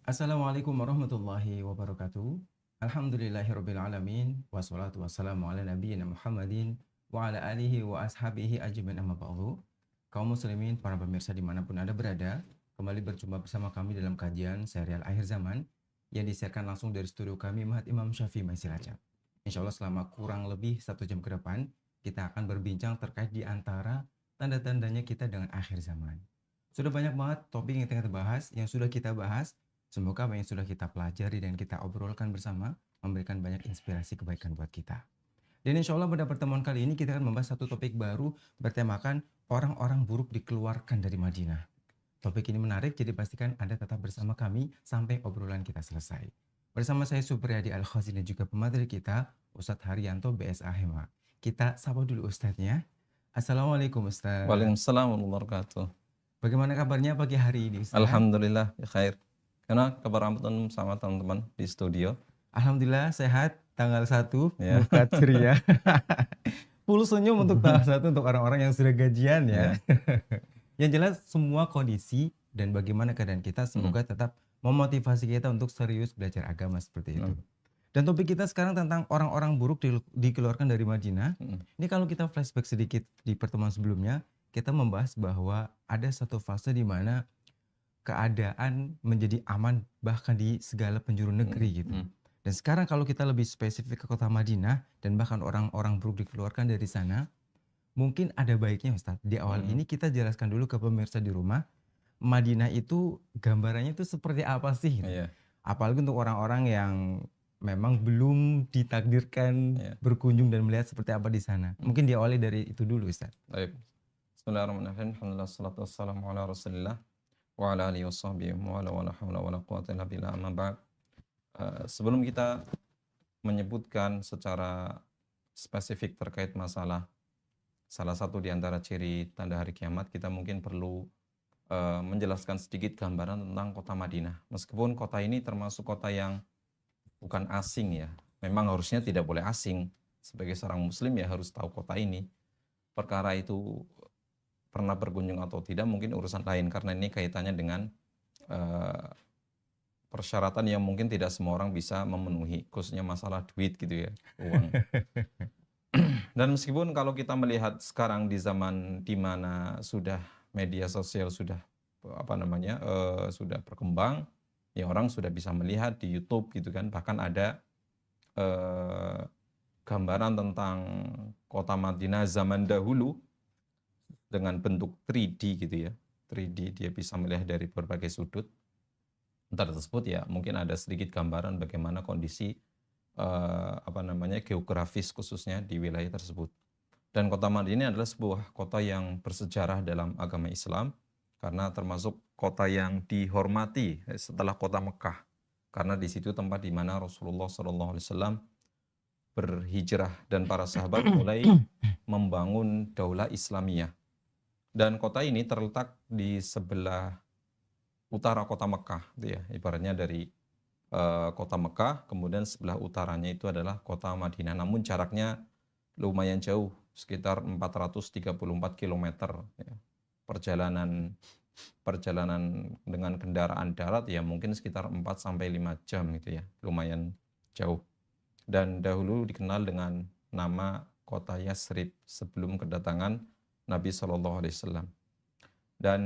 Assalamualaikum warahmatullahi wabarakatuh. Alhamdulillahirabbil alamin wassalatu wassalamu ala nabiyyina Muhammadin wa ala alihi wa ashabihi ajmain amma ba'du. Kaum muslimin, para pemirsa dimanapun Anda berada, kembali berjumpa bersama kami dalam kajian serial Akhir Zaman yang disiarkan langsung dari studio kami Mahat Imam Syafi'i Cilacap. Insya Allah selama kurang lebih 1 jam ke depan, kita akan berbincang terkait di antara tanda-tandanya kita dengan akhir zaman. Sudah banyak banget topik yang kita bahas, yang sudah kita bahas. Semoga apa yang sudah kita pelajari dan kita obrolkan bersama memberikan banyak inspirasi kebaikan buat kita. Dan insya Allah pada pertemuan kali ini kita akan membahas satu topik baru bertemakan orang-orang buruk dikeluarkan dari Madinah. Topik ini menarik, jadi pastikan Anda tetap bersama kami sampai obrolan kita selesai. Bersama saya Supriyadi Al-Khazi dan juga pemateri kita, Ustadz Haryanto BSA Hema. Kita sapa dulu Ustadznya. Assalamualaikum Ustadz. Waalaikumsalam warahmatullahi wabarakatuh. Bagaimana kabarnya pagi hari ini Ustadz? Alhamdulillah, ya khair. Karena kabar Ramadan sama teman-teman di studio. Alhamdulillah sehat, tanggal 1 Ya. buka ceria. Full senyum untuk tanggal 1 untuk orang-orang yang sudah gajian ya. Yang jelas semua kondisi dan bagaimana keadaan kita semoga tetap memotivasi kita untuk serius belajar agama seperti itu. Dan topik kita sekarang tentang orang-orang buruk dikeluarkan dari Madinah. Ini kalau kita flashback sedikit di pertemuan sebelumnya, kita membahas bahwa ada satu fase di mana keadaan menjadi aman bahkan di segala penjuru negeri gitu. Dan sekarang kalau kita lebih spesifik ke kota Madinah dan bahkan orang-orang buruk dikeluarkan dari sana, mungkin ada baiknya Ustadz, di awal ini kita jelaskan dulu ke pemirsa di rumah, Madinah itu gambarannya itu seperti apa sih? Apalagi untuk orang-orang yang memang belum ditakdirkan berkunjung dan melihat seperti apa di sana. Mungkin diawali dari itu dulu Ustadz. Baik. Bismillahirrahmanirrahim. Alhamdulillah, salatu wassalamu ala rasulillah wa ala alihi wasahbihi wa ala wala hawla wala quwwata illa billah, amma ba'd. Sebelum kita menyebutkan secara spesifik terkait masalah salah satu di antara ciri tanda hari kiamat, kita mungkin perlu menjelaskan sedikit gambaran tentang kota Madinah. Meskipun kota ini termasuk kota yang bukan asing ya, memang harusnya tidak boleh asing. Sebagai seorang muslim ya harus tahu kota ini. Perkara itu pernah berkunjung atau tidak mungkin urusan lain, karena ini kaitannya dengan persyaratan yang mungkin tidak semua orang bisa memenuhi, khususnya masalah duit gitu ya, uang. Dan meskipun kalau kita melihat sekarang di zaman di mana sudah media sosial sudah sudah berkembang, ya orang sudah bisa melihat di YouTube gitu kan, bahkan ada gambaran tentang kota Madinah zaman dahulu dengan bentuk 3D gitu ya. 3D dia bisa melihat dari berbagai sudut. Antara tersebut ya mungkin ada sedikit gambaran bagaimana kondisi geografis khususnya di wilayah tersebut. Dan kota Madinah adalah sebuah kota yang bersejarah dalam agama Islam karena termasuk kota yang dihormati setelah kota Mekah. Karena di situ tempat di mana Rasulullah SAW berhijrah dan para sahabat mulai membangun daulah Islamiyah. Dan kota ini terletak di sebelah utara kota Mekah, gitu ya. Ibaratnya dari kota Mekah, kemudian sebelah utaranya itu adalah kota Madinah. Namun jaraknya lumayan jauh, sekitar 434 km. Ya. Perjalanan dengan kendaraan darat ya mungkin sekitar 4-5 jam gitu ya, lumayan jauh. Dan dahulu dikenal dengan nama kota Yasrib sebelum kedatangan Nabi SAW. Dan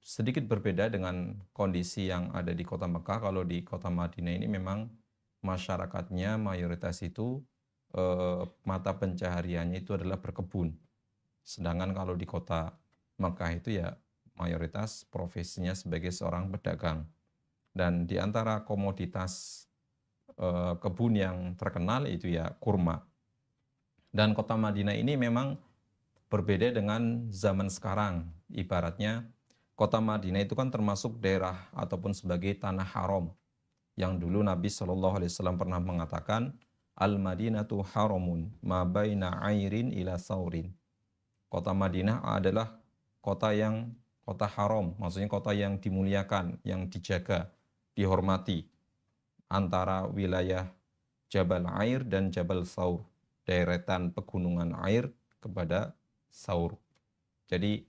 sedikit berbeda dengan kondisi yang ada di kota Mekah. Kalau di kota Madinah ini memang masyarakatnya mayoritas itu mata pencahariannya itu adalah berkebun. Sedangkan kalau di kota Mekah itu ya mayoritas profesinya sebagai seorang pedagang. Dan di antara komoditas kebun yang terkenal itu ya kurma. Dan kota Madinah ini memang berbeda dengan zaman sekarang. Ibaratnya kota Madinah itu kan termasuk daerah ataupun sebagai tanah haram. Yang dulu Nabi SAW pernah mengatakan, Al-Madinatu haramun, ma baina airin ila saurin. Kota Madinah adalah kota haram, maksudnya kota yang dimuliakan, yang dijaga, dihormati. Antara wilayah Jabal Air dan Jabal Saur, deretan pegunungan air kepada Saur. Jadi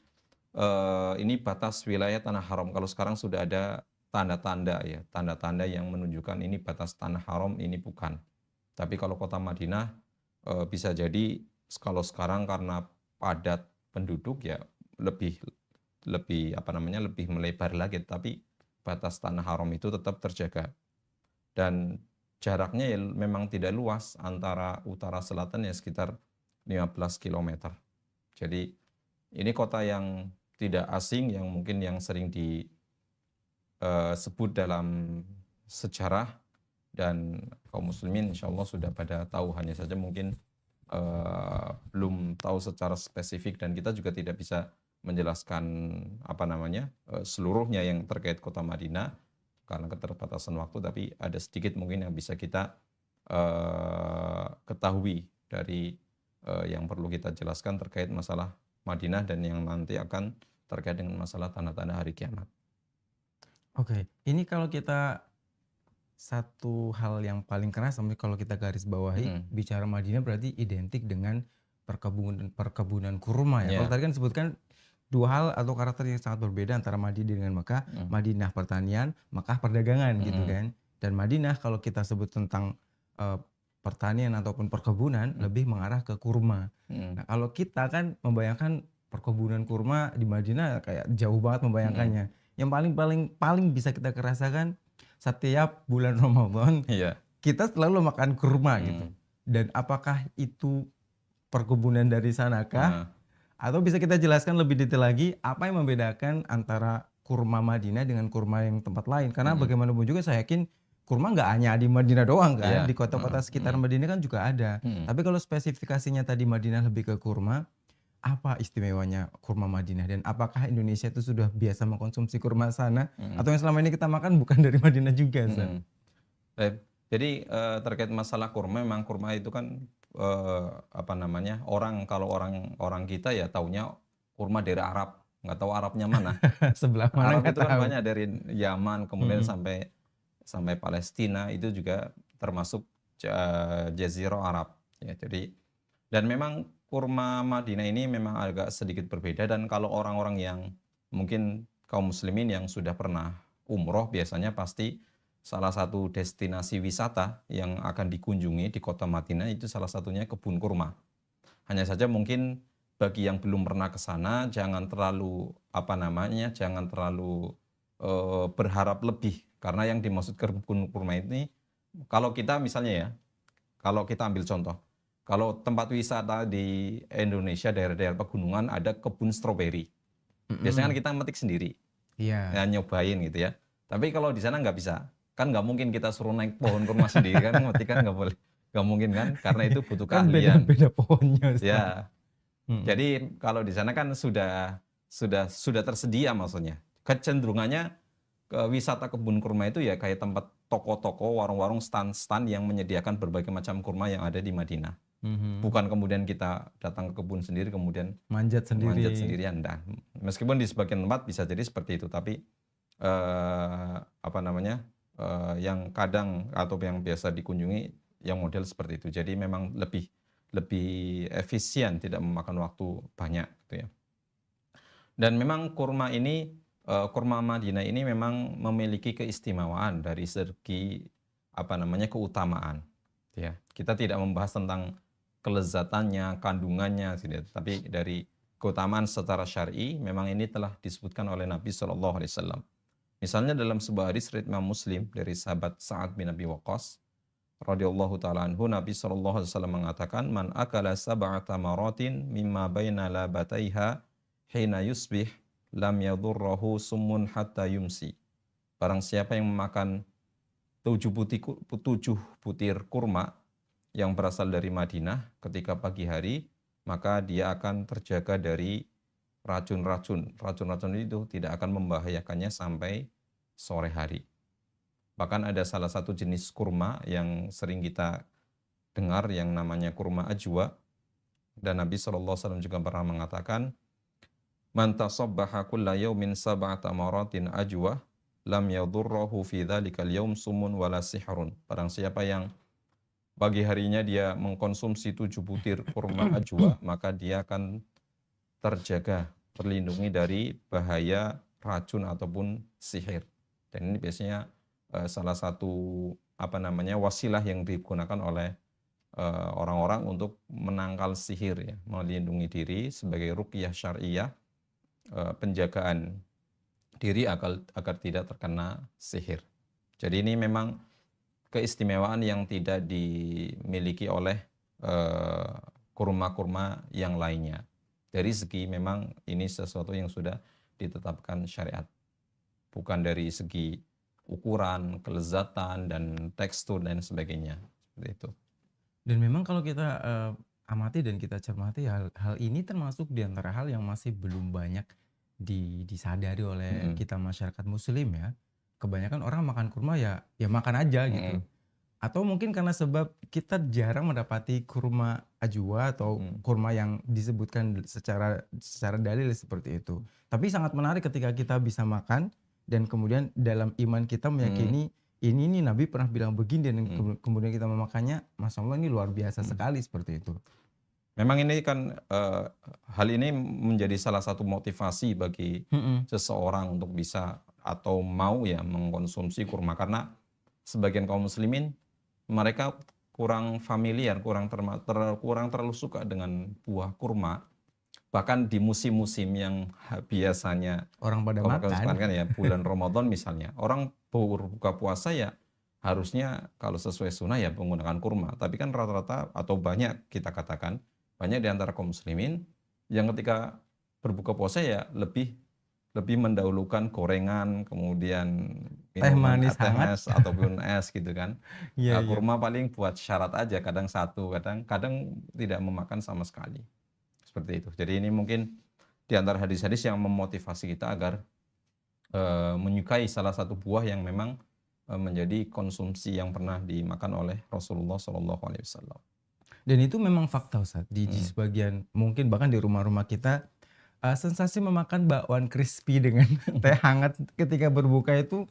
ini batas wilayah tanah haram. Kalau sekarang sudah ada tanda-tanda ya, tanda-tanda yang menunjukkan ini batas tanah haram, ini bukan. Tapi kalau kota Madinah bisa jadi kalau sekarang karena padat penduduk ya lebih lebih apa namanya lebih melebar lagi, tapi batas tanah haram itu tetap terjaga dan jaraknya ya memang tidak luas antara utara selatan ya sekitar 15 kilometer. Jadi ini kota yang tidak asing yang mungkin yang sering disebut dalam sejarah dan kaum muslimin insya Allah sudah pada tahu, hanya saja mungkin belum tahu secara spesifik dan kita juga tidak bisa menjelaskan apa namanya seluruhnya yang terkait kota Madinah karena keterbatasan waktu, tapi ada sedikit mungkin yang bisa kita ketahui dari yang perlu kita jelaskan terkait masalah Madinah dan yang nanti akan terkait dengan masalah tanda-tanda hari kiamat. Oke, ini kalau kita satu hal yang paling keras sampai kalau kita garis bawahi bicara Madinah berarti identik dengan perkebunan kurma ya. Kalau tadi kan sebutkan dua hal atau karakter yang sangat berbeda antara Madinah dengan Mekah. Madinah pertanian, Mekah perdagangan gitu kan. Dan Madinah kalau kita sebut tentang pertanian ataupun perkebunan lebih mengarah ke kurma. Nah, kalau kita kan membayangkan perkebunan kurma di Madinah kayak jauh banget membayangkannya. Yang paling bisa kita kerasakan setiap bulan Ramadan kita selalu makan kurma gitu. Dan apakah itu perkebunan dari sanakah? Atau bisa kita jelaskan lebih detail lagi apa yang membedakan antara kurma Madinah dengan kurma yang tempat lain? Karena bagaimanapun juga saya yakin kurma nggak hanya di Madinah doang kan, di kota-kota sekitar Madinah kan juga ada. Tapi kalau spesifikasinya tadi Madinah lebih ke kurma, apa istimewanya kurma Madinah dan apakah Indonesia itu sudah biasa mengkonsumsi kurma sana atau yang selama ini kita makan bukan dari Madinah juga? Jadi terkait masalah kurma, memang kurma itu kan apa namanya kalau orang kita ya taunya kurma dari Arab, nggak tahu Arabnya mana. Sebelah mana Arab nggak itu kan tahu. banyak dari Yaman kemudian sampai Palestina, itu juga termasuk Jazirah Arab ya. Jadi dan memang kurma Madinah ini memang agak sedikit berbeda, dan kalau orang-orang yang mungkin kaum muslimin yang sudah pernah umroh biasanya pasti salah satu destinasi wisata yang akan dikunjungi di kota Madinah itu salah satunya kebun kurma. Hanya saja mungkin bagi yang belum pernah ke sana jangan terlalu berharap lebih, karena yang dimaksud kebun kurma ini kalau kita misalnya ya, kalau kita ambil contoh, kalau tempat wisata di Indonesia daerah-daerah pegunungan ada kebun stroberi. Biasanya kan kita metik sendiri, ya, nyobain gitu ya. Tapi kalau di sana nggak bisa, kan nggak mungkin kita suruh naik pohon kurma sendiri kan, metik kan nggak boleh, nggak mungkin kan, karena itu butuh keahlian. Beda pohonnya. Ya, jadi kalau di sana kan sudah tersedia, maksudnya kecenderungannya ke wisata kebun kurma itu ya kayak tempat toko-toko, warung-warung, stand-stand yang menyediakan berbagai macam kurma yang ada di Madinah. Bukan kemudian kita datang ke kebun sendiri kemudian manjat sendirian. Nah, meskipun di sebagian tempat bisa jadi seperti itu, tapi yang kadang atau yang biasa dikunjungi yang model seperti itu. Jadi memang lebih efisien, tidak memakan waktu banyak gitu ya. Dan memang kurma Madinah ini memang memiliki keistimewaan dari segi keutamaan ya. Kita tidak membahas tentang kelezatannya, kandungannya, tapi dari keutamaan secara syar'i memang ini telah disebutkan oleh Nabi SAW. Misalnya dalam sebuah hadis riwayat Imam Muslim dari sahabat Sa'ad bin Abi Waqqas radhiyallahu taala anhu, Nabi SAW mengatakan, man akala sab'ata maratin mimma baina labataiha hina yusbih lam yadurrahu summun hatta yumsi. Barang siapa yang memakan 7 butir kurma yang berasal dari Madinah ketika pagi hari, maka dia akan terjaga dari racun-racun. Racun-racun itu tidak akan membahayakannya sampai sore hari. Bahkan ada salah satu jenis kurma yang sering kita dengar yang namanya kurma ajwa. Dan Nabi SAW juga pernah mengatakan, man tasabbaha kulla yawmin sab'ata maratin ajwa lam yadurrahu fi dhalikal yawm sumun wala sihrun. Barang siapa yang pagi harinya dia mengkonsumsi 7 butir kurma ajwa, maka dia akan terlindungi dari bahaya racun ataupun sihir. Dan ini biasanya salah satu wasilah yang digunakan oleh orang-orang untuk menangkal sihir ya, melindungi diri sebagai ruqyah syariah, penjagaan diri agar tidak terkena sihir. Jadi ini memang keistimewaan yang tidak dimiliki oleh kurma-kurma yang lainnya. Dari segi memang ini sesuatu yang sudah ditetapkan syariat. Bukan dari segi ukuran, kelezatan, dan tekstur, dan sebagainya. Seperti itu. Dan memang kalau kita amati dan kita cermati, hal ini termasuk di antara hal yang masih belum banyak disadari oleh kita masyarakat muslim ya. Kebanyakan orang makan kurma ya makan aja gitu. Atau mungkin karena sebab kita jarang mendapati kurma ajwa atau kurma yang disebutkan secara dalil seperti itu. Tapi sangat menarik ketika kita bisa makan dan kemudian dalam iman kita meyakini ini nih Nabi pernah bilang begini dan kemudian kita memakannya, Masya Allah ini luar biasa sekali seperti itu. Memang ini kan hal ini menjadi salah satu motivasi bagi seseorang untuk bisa atau mau ya mengkonsumsi kurma, karena sebagian kaum muslimin mereka kurang familiar, kurang terlalu suka dengan buah kurma. Bahkan di musim-musim yang biasanya orang pada makan kan ya, bulan Ramadan misalnya, orang berbuka puasa ya harusnya kalau sesuai sunnah ya menggunakan kurma. Tapi kan rata-rata atau banyak, kita katakan banyak di antara kaum muslimin yang ketika berbuka puasa ya lebih mendahulukan gorengan, kemudian minuman manis teh hangat manis ataupun es gitu kan. Iya, Kurma paling buat syarat aja, kadang satu, kadang tidak memakan sama sekali. Seperti itu. Jadi ini mungkin di antara hadis-hadis yang memotivasi kita agar menyukai salah satu buah yang memang menjadi konsumsi yang pernah dimakan oleh Rasulullah SAW. Dan itu memang fakta Ustaz. Di sebagian, mungkin bahkan di rumah-rumah kita, sensasi memakan bakwan crispy dengan teh hangat ketika berbuka itu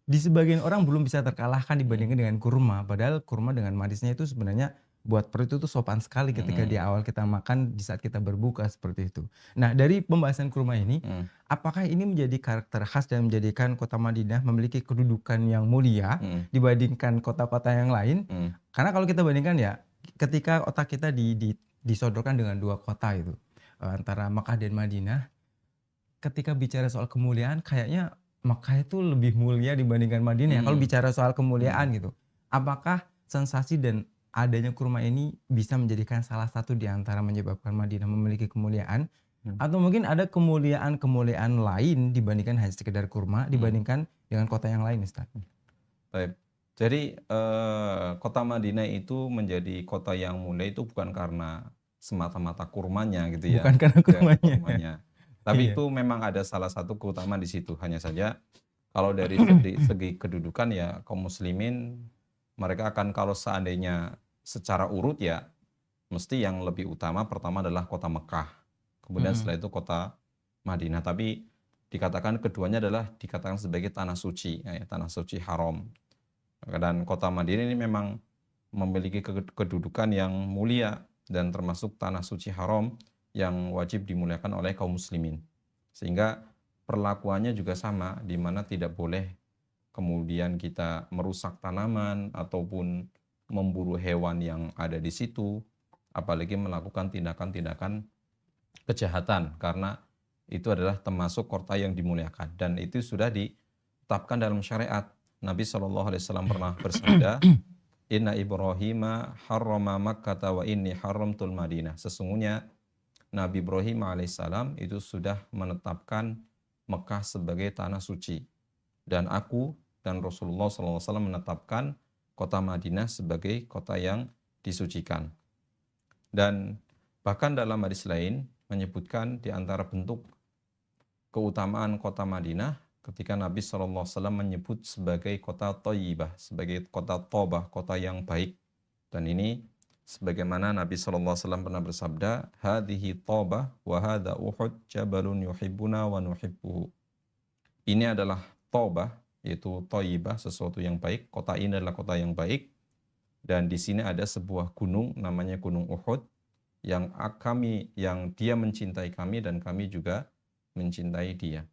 di sebagian orang belum bisa terkalahkan dibandingkan dengan kurma. Padahal kurma dengan manisnya itu sebenarnya buat perut itu sopan sekali ketika di awal kita makan di saat kita berbuka seperti itu. Nah, dari pembahasan kurma ini, apakah ini menjadi karakter khas dan menjadikan kota Madinah memiliki kedudukan yang mulia dibandingkan kota-kota yang lain? Karena kalau kita bandingkan ya, ketika otak kita disodorkan dengan dua kota itu, antara Makkah dan Madinah, ketika bicara soal kemuliaan kayaknya Makkah itu lebih mulia dibandingkan Madinah. Kalau bicara soal kemuliaan gitu, apakah sensasi dan adanya kurma ini bisa menjadikan salah satu di antara menyebabkan Madinah memiliki kemuliaan, atau mungkin ada kemuliaan lain dibandingkan hanya sekedar kurma dibandingkan dengan kota yang lain, Ustaz? Baik. Jadi kota Madinah itu menjadi kota yang mulia itu bukan karena semata-mata kurmanya gitu ya. Bukan karena kurmanya. Tapi itu memang ada salah satu keutamaan di situ. Hanya saja kalau dari segi kedudukan ya kaum muslimin mereka akan, kalau seandainya secara urut ya mesti yang lebih utama pertama adalah kota Mekah. Kemudian setelah itu kota Madinah. Tapi dikatakan keduanya adalah dikatakan sebagai tanah suci, ya, tanah suci haram. Dan kota Madinah ini memang memiliki kedudukan yang mulia dan termasuk tanah suci haram yang wajib dimuliakan oleh kaum muslimin. Sehingga perlakuannya juga sama, di mana tidak boleh kemudian kita merusak tanaman ataupun memburu hewan yang ada di situ, apalagi melakukan tindakan-tindakan kejahatan, karena itu adalah termasuk kota yang dimuliakan dan itu sudah ditetapkan dalam syariat. Nabi SAW pernah bersabda, Inna Ibrahima harrama Makkata wa inni haramtul Madinah. Sesungguhnya Nabi Ibrahim alaihissalam itu sudah menetapkan Mekah sebagai tanah suci. Dan aku dan Rasulullah SAW menetapkan kota Madinah sebagai kota yang disucikan. Dan bahkan dalam hadis lain menyebutkan di antara bentuk keutamaan kota Madinah ketika Nabi SAW menyebut sebagai kota Thayyibah, sebagai kota Tobah, kota yang baik. Dan ini sebagaimana Nabi SAW pernah bersabda, hadhihi Tobah wa hadha Uhud jabalun yuhibbuna wa nuhibbuhu. Ini adalah Tobah, yaitu Thayyibah, sesuatu yang baik. Kota ini adalah kota yang baik. Dan di sini ada sebuah gunung namanya Gunung Uhud yang dia mencintai kami dan kami juga mencintai dia.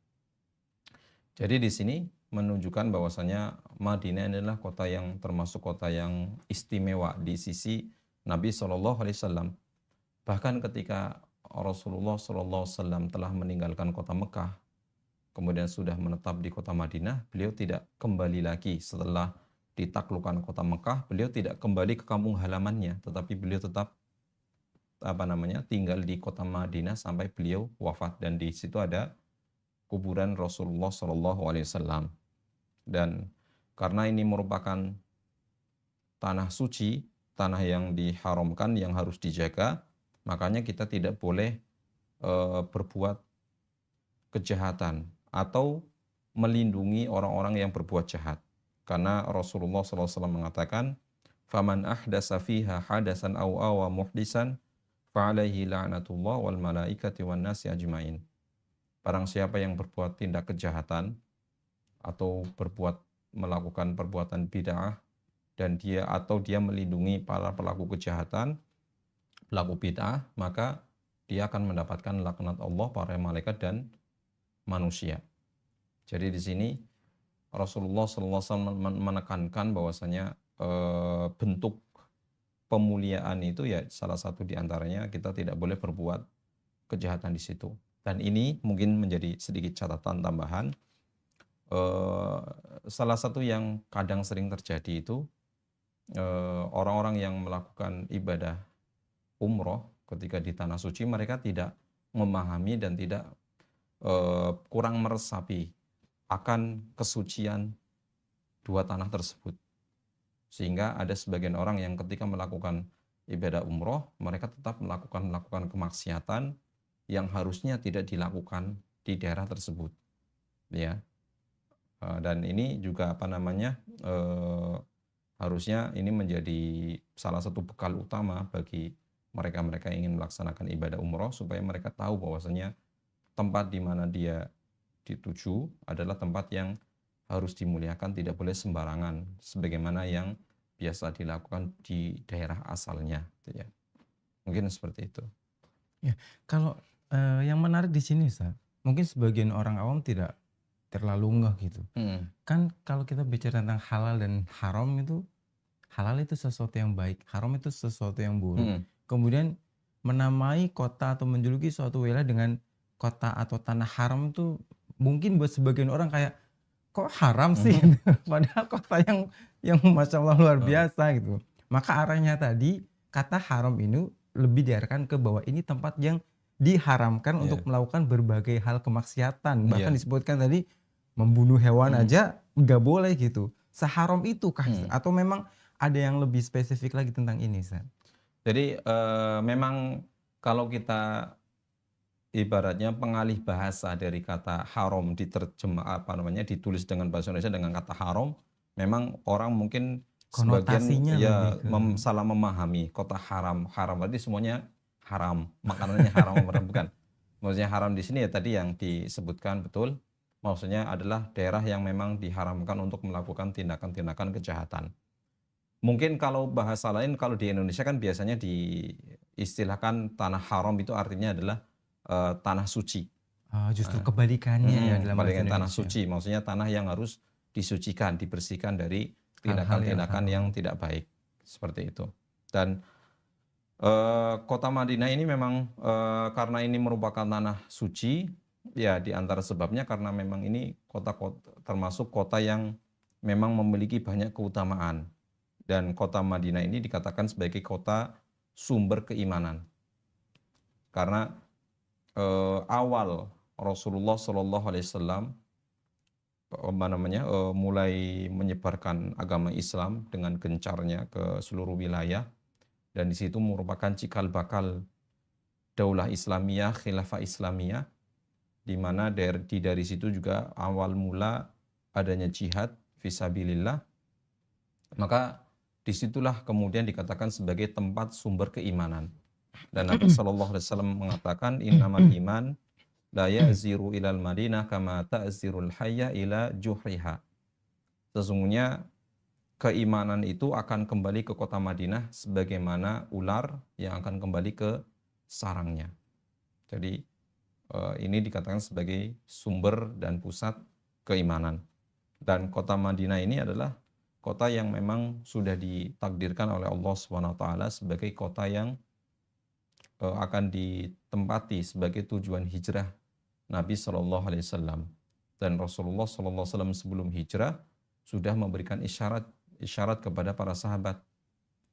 Jadi di sini menunjukkan bahwasanya Madinah adalah kota yang termasuk kota yang istimewa di sisi Nabi Shallallahu Alaihi Wasallam. Bahkan ketika Rasulullah Shallallahu Alaihi Wasallam telah meninggalkan kota Mekah, kemudian sudah menetap di kota Madinah, beliau tidak kembali lagi setelah ditaklukkan kota Mekah. Beliau tidak kembali ke kampung halamannya, tetapi beliau tetap tinggal di kota Madinah sampai beliau wafat, dan di situ ada kuburan Rasulullah Shallallahu Alaihi Wasallam. Dan karena ini merupakan tanah suci, tanah yang diharamkan, yang harus dijaga, makanya kita tidak boleh berbuat kejahatan atau melindungi orang-orang yang berbuat jahat. Karena Rasulullah SAW mengatakan, "Faman ahdasa fiha hadasan aw awa muhdisan, fa'alaihi la'natullah wal malaikati wan nasi ajmain." Barang siapa yang berbuat tindak kejahatan atau melakukan perbuatan bid'ah, dan dia melindungi para pelaku kejahatan, pelaku bid'ah, maka dia akan mendapatkan laknat Allah, para malaikat dan manusia. Jadi di sini Rasulullah SAW menekankan bahwasanya bentuk pemuliaan itu ya salah satu diantaranya kita tidak boleh berbuat kejahatan di situ. Dan ini mungkin menjadi sedikit catatan tambahan. Salah satu yang kadang sering terjadi itu orang-orang yang melakukan ibadah umroh ketika di tanah suci, mereka tidak memahami dan tidak kurang meresapi akan kesucian dua tanah tersebut. Sehingga ada sebagian orang yang ketika melakukan ibadah umroh, mereka tetap melakukan kemaksiatan yang harusnya tidak dilakukan di daerah tersebut. Ya. Dan ini juga harusnya ini menjadi salah satu bekal utama bagi mereka-mereka yang ingin melaksanakan ibadah umroh, supaya mereka tahu bahwasanya tempat di mana dia dituju adalah tempat yang harus dimuliakan, tidak boleh sembarangan sebagaimana yang biasa dilakukan di daerah asalnya, gitu ya. Mungkin seperti itu. Ya, kalau yang menarik di sini, Ustaz, mungkin sebagian orang awam tidak terlalu ngeh gitu. Kan kalau kita bicara tentang halal dan haram itu, halal itu sesuatu yang baik, haram itu sesuatu yang buruk. Kemudian menamai kota atau menjuluki suatu wilayah dengan kota atau tanah haram itu mungkin buat sebagian orang kayak, kok haram sih? Padahal kota yang Masya Allah luar biasa gitu. Maka arahnya tadi kata haram ini lebih diarahkan ke bahwa ini tempat yang diharamkan untuk melakukan berbagai hal kemaksiatan. Bahkan disebutkan tadi membunuh hewan aja nggak boleh gitu. Seharam itu kah? Atau memang ada yang lebih spesifik lagi tentang ini, Ustaz? Jadi memang kalau kita ibaratnya pengalih bahasa dari kata haram ditulis dengan bahasa Indonesia dengan kata haram, memang orang mungkin konotasinya sebagian salah memahami kota haram. Haram berarti semuanya haram, makanannya haram, bukan. Maksudnya haram di sini ya tadi yang disebutkan betul. Maksudnya adalah daerah yang memang diharamkan untuk melakukan tindakan-tindakan kejahatan. Mungkin kalau bahasa lain, kalau di Indonesia kan biasanya diistilahkan tanah haram itu artinya adalah tanah suci. Justru kebalikannya ya dalam bahasa Indonesia. Tanah suci, maksudnya tanah yang harus disucikan, dibersihkan dari tindakan-tindakan yang tidak baik, seperti itu. Dan kota Madinah ini memang karena ini merupakan tanah suci, ya di antara sebabnya karena memang ini termasuk kota yang memang memiliki banyak keutamaan. Dan kota Madinah ini dikatakan sebagai kota sumber keimanan. Karena awal Rasulullah Shallallahu Alaihi Wasallam mulai menyebarkan agama Islam dengan gencarnya ke seluruh wilayah, dan di situ merupakan cikal bakal Daulah Islamiyah, Khilafah Islamiyah, di mana dari situ juga awal mula adanya jihad fisabilillah. Maka disitulah kemudian dikatakan sebagai tempat sumber keimanan. Dan Nabi Shallallahu Alaihi Wasallam mengatakan, innamal iman la ya'ziru ilal madinah kama ta'zirul hayya ila juhriha. Sesungguhnya keimanan itu akan kembali ke kota Madinah sebagaimana ular yang akan kembali ke sarangnya. Jadi ini dikatakan sebagai sumber dan pusat keimanan. Dan kota Madinah ini adalah kota yang memang sudah ditakdirkan oleh Allah SWT sebagai kota yang akan ditempati sebagai tujuan hijrah Nabi Shallallahu Alaihi Wasallam. Dan Rasulullah Shallallahu Alaihi Wasallam sebelum hijrah sudah memberikan isyarat kepada para sahabat.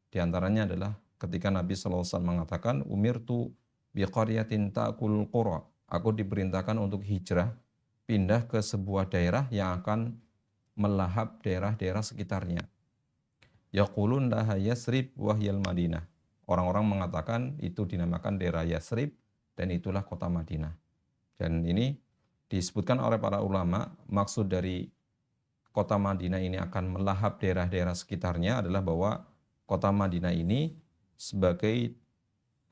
Di antaranya adalah ketika Nabi Shallallahu Alaihi Wasallam mengatakan, umirtu biqaryatin ta'kul qura. Aku diperintahkan untuk hijrah, pindah ke sebuah daerah yang akan melahap daerah-daerah sekitarnya. Yaqulun laha Yasrib wahyal Madinah. Orang-orang mengatakan itu dinamakan daerah Yasrib dan itulah kota Madinah. Dan ini disebutkan oleh para ulama, maksud dari kota Madinah ini akan melahap daerah-daerah sekitarnya adalah bahwa kota Madinah ini sebagai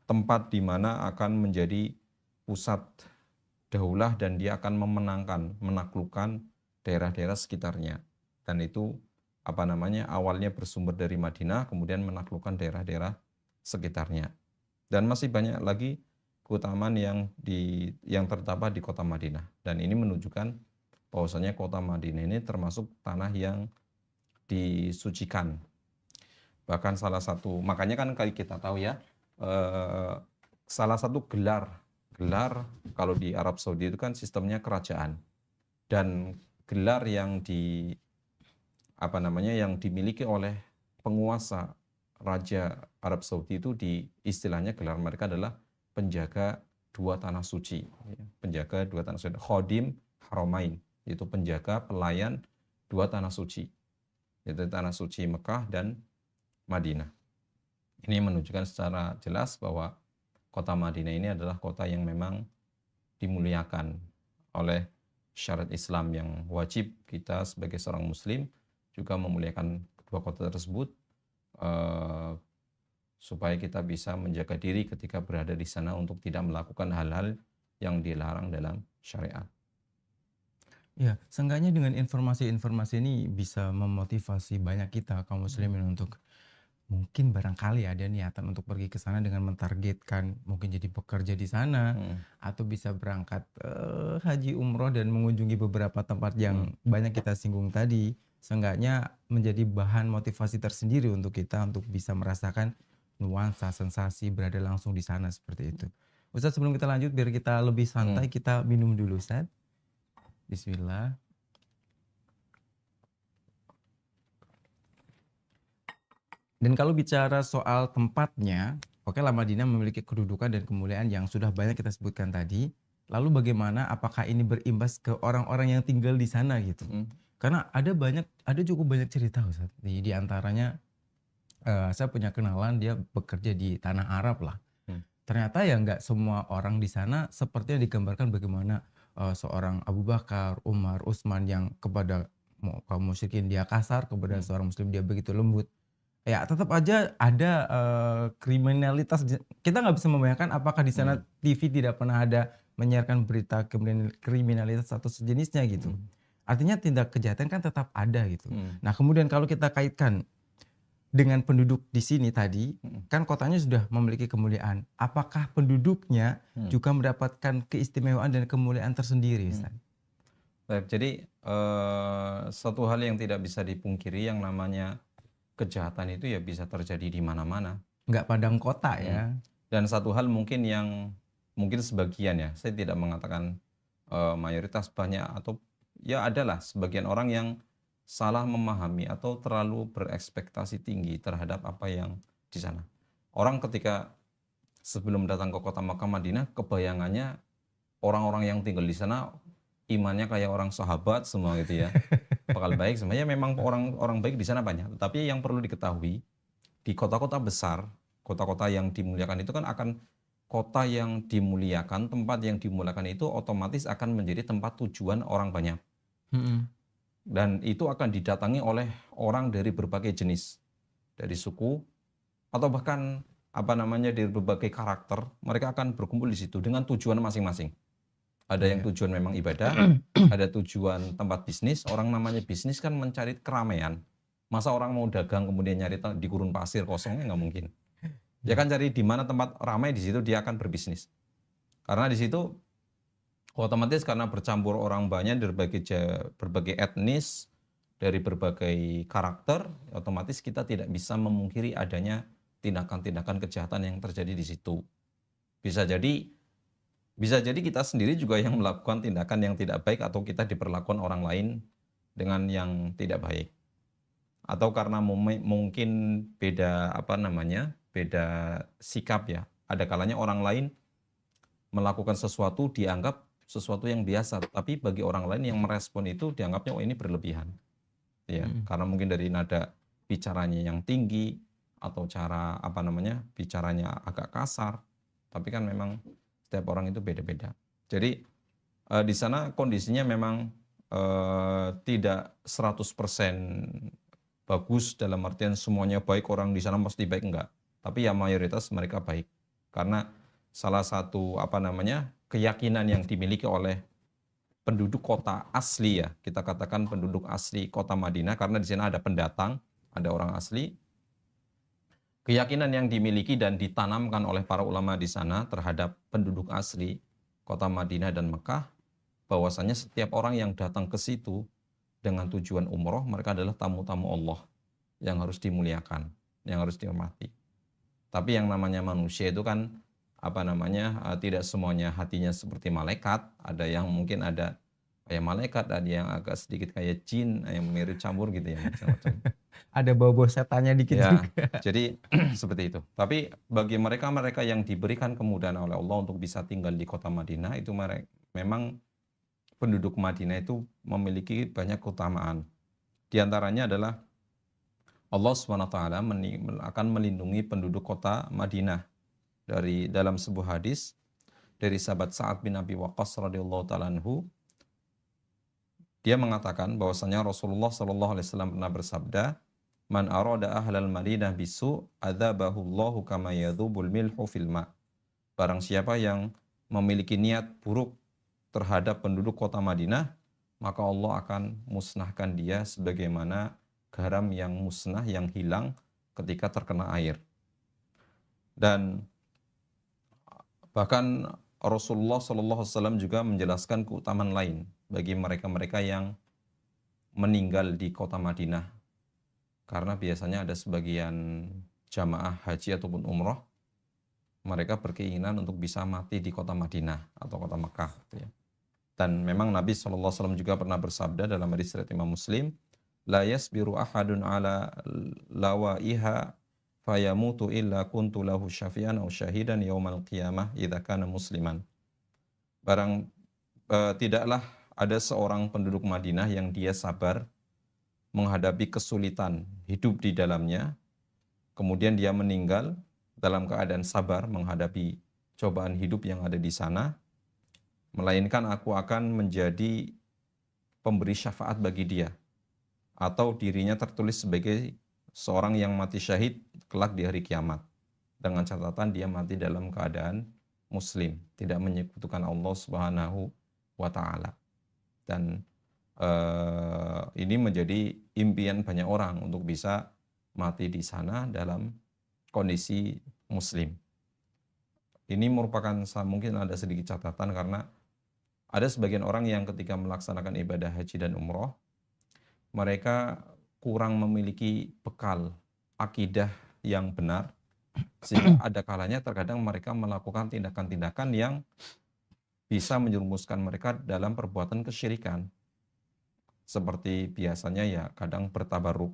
tempat di mana akan menjadi pusat daulah dan dia akan menaklukkan daerah-daerah sekitarnya. Dan itu awalnya bersumber dari Madinah, kemudian menaklukkan daerah-daerah sekitarnya. Dan masih banyak lagi keutamaan yang terdapat di kota Madinah. Dan ini menunjukkan bahwasanya kota Madinah ini termasuk tanah yang disucikan. Bahkan makanya kan kita tahu ya, salah satu gelar kalau di Arab Saudi itu kan sistemnya kerajaan. Dan gelar yang dimiliki oleh penguasa Raja Arab Saudi itu istilahnya gelar mereka adalah penjaga dua tanah suci. Penjaga dua tanah suci, Khodim Haramain, yaitu penjaga pelayan dua tanah suci, yaitu tanah suci Mekah dan Madinah. Ini menunjukkan secara jelas bahwa kota Madinah ini adalah kota yang memang dimuliakan oleh syariat Islam, yang wajib kita sebagai seorang muslim juga memuliakan kedua kota tersebut supaya kita bisa menjaga diri ketika berada di sana untuk tidak melakukan hal-hal yang dilarang dalam syariat. Ya, seenggaknya dengan informasi-informasi ini bisa memotivasi banyak kita kaum muslimin untuk mungkin barangkali ada niatan untuk pergi ke sana dengan mentargetkan mungkin jadi pekerja di sana atau bisa berangkat haji umroh dan mengunjungi beberapa tempat yang banyak kita singgung tadi. Seenggaknya menjadi bahan motivasi tersendiri untuk kita untuk bisa merasakan nuansa, sensasi berada langsung di sana seperti itu. Ustaz, sebelum kita lanjut biar kita lebih santai, kita minum dulu, Ustaz. Bismillah. Dan kalau bicara soal tempatnya, oke lah, Madinah memiliki kedudukan dan kemuliaan yang sudah banyak kita sebutkan tadi. Lalu bagaimana, apakah ini berimbas ke orang-orang yang tinggal di sana gitu? Karena ada cukup banyak cerita, Ustaz. Di antaranya saya punya kenalan, dia bekerja di tanah Arab lah. Ternyata ya nggak semua orang di sana seperti yang digambarkan, bagaimana seorang Abu Bakar, Umar, Utsman yang kepada kaum musyrikin dia kasar, kepada seorang muslim dia begitu lembut. Ya tetap aja ada kriminalitas. Kita nggak bisa membayangkan apakah di sana TV tidak pernah ada menyiarkan berita kriminalitas atau sejenisnya gitu. Artinya tindak kejahatan kan tetap ada gitu. Nah kemudian kalau kita kaitkan dengan penduduk di sini tadi, kan kotanya sudah memiliki kemuliaan. Apakah penduduknya juga mendapatkan keistimewaan dan kemuliaan tersendiri, Ustaz? Baik, jadi satu hal yang tidak bisa dipungkiri, yang namanya kejahatan itu ya bisa terjadi di mana-mana. Nggak padang kota ya. Dan satu hal mungkin sebagian ya, saya tidak mengatakan mayoritas, banyak, atau ya adalah sebagian orang yang salah memahami atau terlalu berekspektasi tinggi terhadap apa yang di sana. Orang ketika sebelum datang ke kota Makkah Madinah, kebayangannya orang-orang yang tinggal di sana imannya kayak orang sahabat semua gitu ya. Bakal baik, sebenarnya memang orang baik di sana banyak. Tapi yang perlu diketahui, di kota-kota besar, kota-kota yang dimuliakan itu kan akan kota yang dimuliakan, tempat yang dimuliakan itu otomatis akan menjadi tempat tujuan orang banyak. Dan itu akan didatangi oleh orang dari berbagai jenis, dari suku atau bahkan dari berbagai karakter. Mereka akan berkumpul di situ dengan tujuan masing-masing. Ada yang tujuan memang ibadah, ada tujuan tempat bisnis. Orang namanya bisnis kan mencari keramaian. Masa orang mau dagang kemudian nyari di gurun pasir kosongnya, nggak mungkin. Dia kan cari di mana tempat ramai, di situ dia akan berbisnis. Karena di situ otomatis karena bercampur orang banyak dari berbagai etnis, dari berbagai karakter, otomatis kita tidak bisa memungkiri adanya tindakan-tindakan kejahatan yang terjadi di situ. Bisa jadi kita sendiri juga yang melakukan tindakan yang tidak baik, atau kita diperlakukan orang lain dengan yang tidak baik. Atau karena mungkin beda beda sikap ya. Ada kalanya orang lain melakukan sesuatu dianggap sesuatu yang biasa, tapi bagi orang lain yang merespon itu dianggapnya ini berlebihan. Ya, karena mungkin dari nada bicaranya yang tinggi, atau cara bicaranya agak kasar. Tapi kan memang setiap orang itu beda-beda. Jadi di sana kondisinya memang tidak 100% bagus, dalam artian semuanya baik, orang di sana pasti baik, enggak. Tapi ya mayoritas mereka baik. Karena salah satu keyakinan yang dimiliki oleh penduduk kota asli, ya, kita katakan penduduk asli kota Madinah, karena di sana ada pendatang, ada orang asli. Keyakinan yang dimiliki dan ditanamkan oleh para ulama di sana terhadap penduduk asli kota Madinah dan Mekah, bahwasanya setiap orang yang datang ke situ dengan tujuan umroh, mereka adalah tamu-tamu Allah yang harus dimuliakan, yang harus dihormati. Tapi yang namanya manusia itu kan tidak semuanya hatinya seperti malaikat. Ada yang mungkin ada kayak malaikat, ada yang agak sedikit kayak jin, yang mirip campur gitu ya, macam-macam. Ada bau-bau setannya dikit Ya, juga. jadi seperti itu. Tapi bagi mereka yang diberikan kemudahan oleh Allah untuk bisa tinggal di kota Madinah, itu memang penduduk Madinah itu memiliki banyak keutamaan. Di antaranya adalah Allah SWT akan melindungi penduduk kota Madinah. Dalam sebuah hadis dari sahabat Sa'ad bin Abi Waqqas radhiyallahu ta'ala anhu, dia mengatakan bahwasanya Rasulullah SAW pernah bersabda, "Man arada ahlal Madinah bisu adzabahu Allahu kama yadzubul milhu fil ma." Barang siapa yang memiliki niat buruk terhadap penduduk kota Madinah, maka Allah akan musnahkan dia sebagaimana garam yang musnah, yang hilang ketika terkena air. Dan bahkan Rasulullah SAW juga menjelaskan keutamaan lain bagi mereka-mereka yang meninggal di kota Madinah. Karena biasanya ada sebagian jamaah haji ataupun umroh, mereka berkeinginan untuk bisa mati di kota Madinah atau kota Mekah. Dan memang Nabi SAW juga pernah bersabda dalam hadis riwayat Imam Muslim, "La yasbiru ahadun ala lawaiha fayamutu illa kuntu lahu syafi'an aw syahidan yaumal qiyamah idza kana musliman." Tidaklah ada seorang penduduk Madinah yang dia sabar menghadapi kesulitan hidup di dalamnya, kemudian dia meninggal dalam keadaan sabar menghadapi cobaan hidup yang ada di sana, melainkan aku akan menjadi pemberi syafaat bagi dia, atau dirinya tertulis sebagai seorang yang mati syahid kelak di hari kiamat, dengan catatan dia mati dalam keadaan muslim, tidak menyekutukan Allah Subhanahu wa ta'ala. Dan ini menjadi impian banyak orang untuk bisa mati di sana dalam kondisi muslim. Ini merupakan, mungkin ada sedikit catatan, karena ada sebagian orang yang ketika melaksanakan ibadah haji dan umroh, mereka kurang memiliki bekal akidah yang benar, sehingga ada kalanya terkadang mereka melakukan tindakan-tindakan yang bisa menjerumuskan mereka dalam perbuatan kesyirikan. Seperti biasanya ya kadang bertabaruk,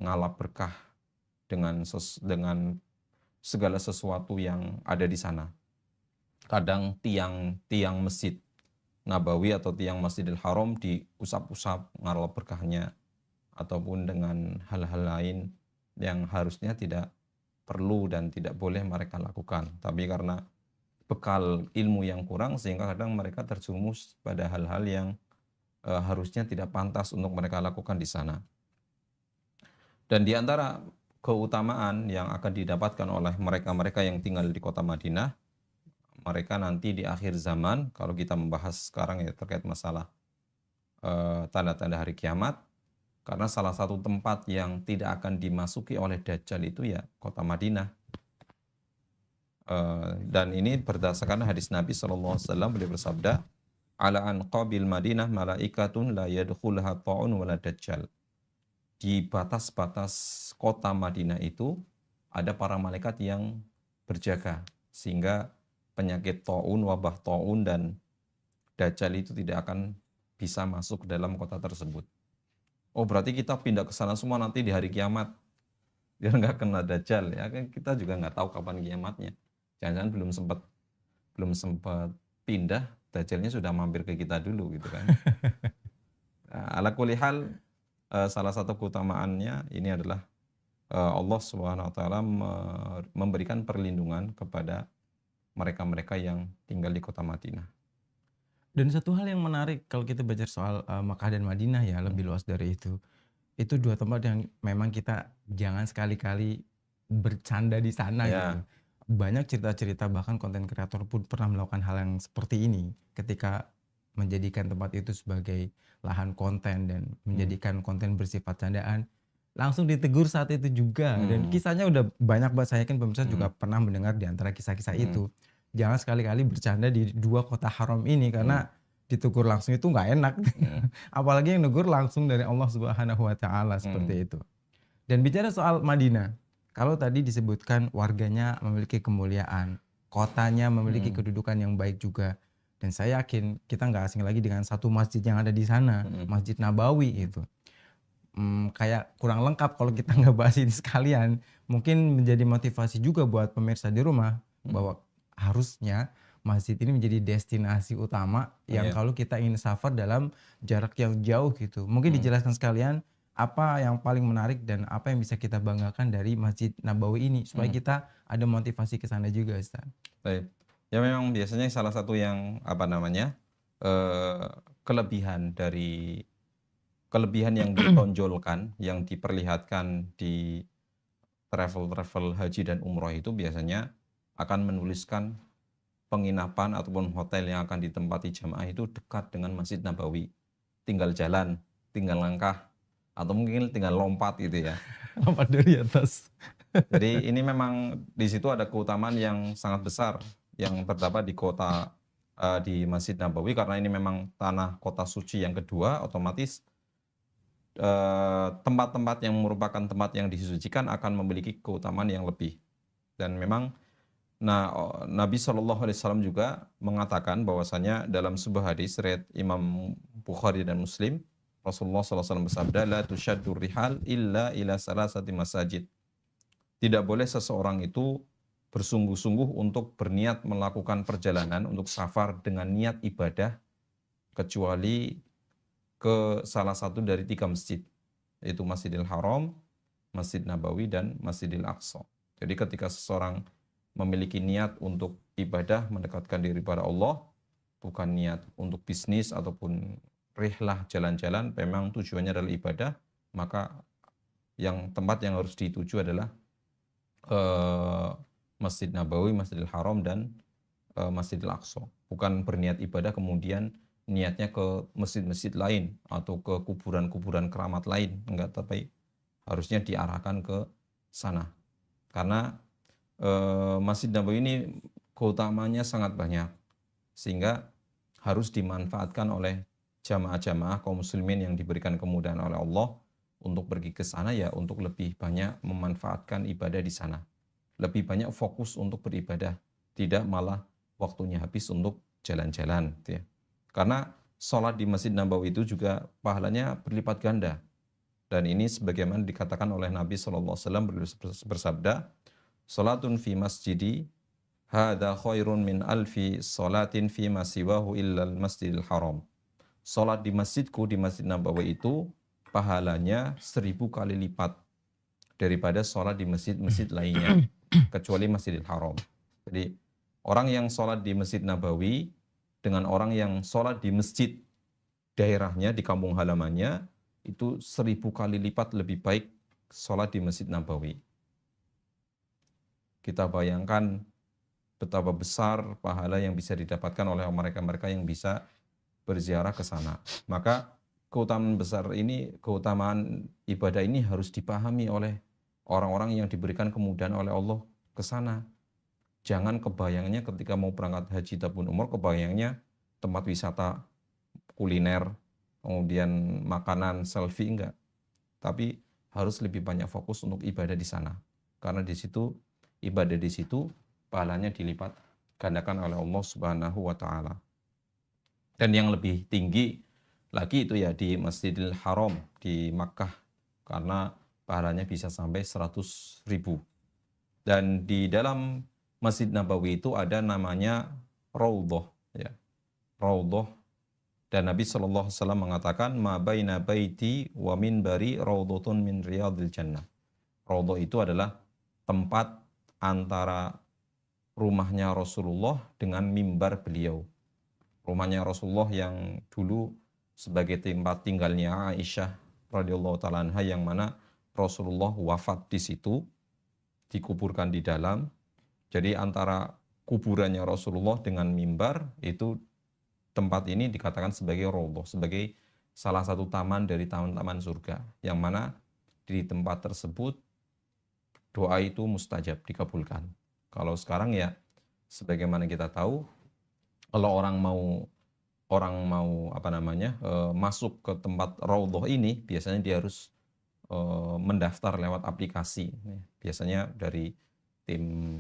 ngalap berkah dengan segala sesuatu yang ada di sana. Kadang tiang masjid Nabawi atau tiang Masjidil Haram diusap-usap ngalap berkahnya, ataupun dengan hal-hal lain yang harusnya tidak perlu dan tidak boleh mereka lakukan. Tapi karena bekal ilmu yang kurang, sehingga kadang mereka terjerumus pada hal-hal yang harusnya tidak pantas untuk mereka lakukan di sana. Dan di antara keutamaan yang akan didapatkan oleh mereka-mereka yang tinggal di kota Madinah, mereka nanti di akhir zaman, kalau kita membahas sekarang ya terkait masalah tanda-tanda hari kiamat, karena salah satu tempat yang tidak akan dimasuki oleh Dajjal itu ya kota Madinah. Dan ini berdasarkan hadis Nabi SAW, beliau bersabda, ala anqabil Madinah malaikatun la yadkhulaha ta'un wala dajjal. Di batas-batas kota Madinah itu ada para malaikat yang berjaga sehingga penyakit taun, wabah taun dan dajjal itu tidak akan bisa masuk ke dalam kota tersebut. Oh, berarti kita pindah ke sana semua nanti di hari kiamat biar nggak kena dajjal ya kan, kita juga nggak tahu kapan kiamatnya. Jangan-jangan belum sempat pindah, dajjalnya sudah mampir ke kita dulu gitu kan. Nah, ala kulli hal, salah satu keutamaannya ini adalah Allah Subhanahu wa taala memberikan perlindungan kepada mereka-mereka yang tinggal di kota Madinah. Dan satu hal yang menarik kalau kita baca soal Makkah dan Madinah ya, lebih luas dari itu. Itu dua tempat yang memang kita jangan sekali-kali bercanda di sana Ya. gitu. Banyak cerita-cerita, bahkan konten kreator pun pernah melakukan hal yang seperti ini ketika menjadikan tempat itu sebagai lahan konten dan menjadikan konten bersifat candaan. Langsung ditegur saat itu juga, dan kisahnya udah banyak banget. Saya yakin pemirsa juga pernah mendengar di antara kisah-kisah itu. Jangan sekali-kali bercanda di dua kota haram ini karena ditegur langsung itu nggak enak. Apalagi yang negur langsung dari Allah Subhanahu wa taala seperti itu. Dan bicara soal Madinah, kalau tadi disebutkan warganya memiliki kemuliaan, kotanya memiliki kedudukan yang baik juga. Dan saya yakin kita nggak asing lagi dengan satu masjid yang ada di sana, Masjid Nabawi itu. Kayak kurang lengkap kalau kita nggak bahas ini sekalian. Mungkin menjadi motivasi juga buat pemirsa di rumah bahwa harusnya masjid ini menjadi destinasi utama yang kalau kita ingin safar dalam jarak yang jauh gitu. Mungkin dijelaskan sekalian apa yang paling menarik dan apa yang bisa kita banggakan dari Masjid Nabawi ini supaya kita ada motivasi ke sana juga, Ustaz. Baik. Ya memang biasanya salah satu yang kelebihan yang ditonjolkan, yang diperlihatkan di travel haji dan umroh itu biasanya akan menuliskan penginapan ataupun hotel yang akan ditempati jamaah itu dekat dengan Masjid Nabawi. Tinggal jalan, tinggal langkah, atau mungkin tinggal lompat gitu ya. Lompat dari atas. Jadi ini memang di situ ada keutamaan yang sangat besar yang terdapat di Masjid Nabawi, karena ini memang tanah kota suci yang kedua, otomatis tempat-tempat yang merupakan tempat yang disucikan akan memiliki keutamaan yang lebih. Dan memang Nabi SAW juga mengatakan bahwasanya dalam sebuah hadis riwayat Imam Bukhari dan Muslim, Rasulullah SAW bersabda, la tushaddur rihal illa ila salasati masajid. Tidak boleh seseorang itu bersungguh-sungguh untuk berniat melakukan perjalanan untuk safar dengan niat ibadah kecuali ke salah satu dari 3 masjid, yaitu Masjidil Haram, Masjid Nabawi, dan Masjidil Aqsa. Jadi ketika seseorang memiliki niat untuk ibadah mendekatkan diri pada Allah, bukan niat untuk bisnis ataupun rihlah jalan-jalan, memang tujuannya adalah ibadah, maka tempat yang harus dituju adalah Masjid Nabawi, Masjidil Haram, dan Masjidil Aqsa. Bukan berniat ibadah kemudian niatnya ke masjid-masjid lain atau ke kuburan-kuburan keramat lain, enggak, tapi harusnya diarahkan ke sana. Karena Masjid Nabawi ini keutamaannya sangat banyak, sehingga harus dimanfaatkan oleh jamaah-jamaah kaum muslimin yang diberikan kemudahan oleh Allah untuk pergi ke sana, ya untuk lebih banyak memanfaatkan ibadah di sana, lebih banyak fokus untuk beribadah, tidak malah waktunya habis untuk jalan-jalan gitu ya. Karena sholat di Masjid Nabawi itu juga pahalanya berlipat ganda. Dan ini sebagaimana dikatakan oleh Nabi SAW, bersabda, "Salatun fi masjidi hadza khairun min alfi salatin fi ma siwahu illal Masjidil Haram." Sholat di masjidku, di Masjid Nabawi itu pahalanya 1000 kali lipat daripada sholat di masjid-masjid lainnya kecuali Masjidil Haram. Jadi orang yang sholat di Masjid Nabawi dengan orang yang sholat di masjid daerahnya, di kampung halamannya, itu 1000 kali lipat lebih baik sholat di Masjid Nabawi. Kita bayangkan betapa besar pahala yang bisa didapatkan oleh mereka-mereka yang bisa berziarah ke sana. Maka keutamaan besar ini, keutamaan ibadah ini harus dipahami oleh orang-orang yang diberikan kemudahan oleh Allah ke sana. Jangan kebayangnya ketika mau berangkat haji ataupun umroh, kebayangnya tempat wisata kuliner, kemudian makanan, selfie, enggak. Tapi harus lebih banyak fokus untuk ibadah di sana. Karena di situ, ibadah di situ, pahalanya dilipat gandakan oleh Allah Subhanahu wa Ta'ala. Dan yang lebih tinggi lagi itu ya di Masjidil Haram di Makkah, karena pahalanya bisa sampai 100.000. Dan di dalam Masjid Nabawi itu ada namanya Raudhah, ya. Raudhah. Dan Nabi SAW mengatakan, ma baina baiti wa minbari raudhatun min riyadil jannah. Raudhah itu adalah tempat antara rumahnya Rasulullah dengan mimbar beliau. Rumahnya Rasulullah yang dulu sebagai tempat tinggalnya Aisyah radhiyallahu taala anha, yang mana Rasulullah wafat di situ, dikuburkan di dalam. Jadi antara kuburannya Rasulullah dengan mimbar itu, tempat ini dikatakan sebagai raudhah, sebagai salah satu taman dari taman-taman surga, yang mana di tempat tersebut doa itu mustajab, dikabulkan. Kalau sekarang ya sebagaimana kita tahu, kalau orang mau masuk ke tempat raudhah ini, biasanya dia harus mendaftar lewat aplikasi. Biasanya dari tim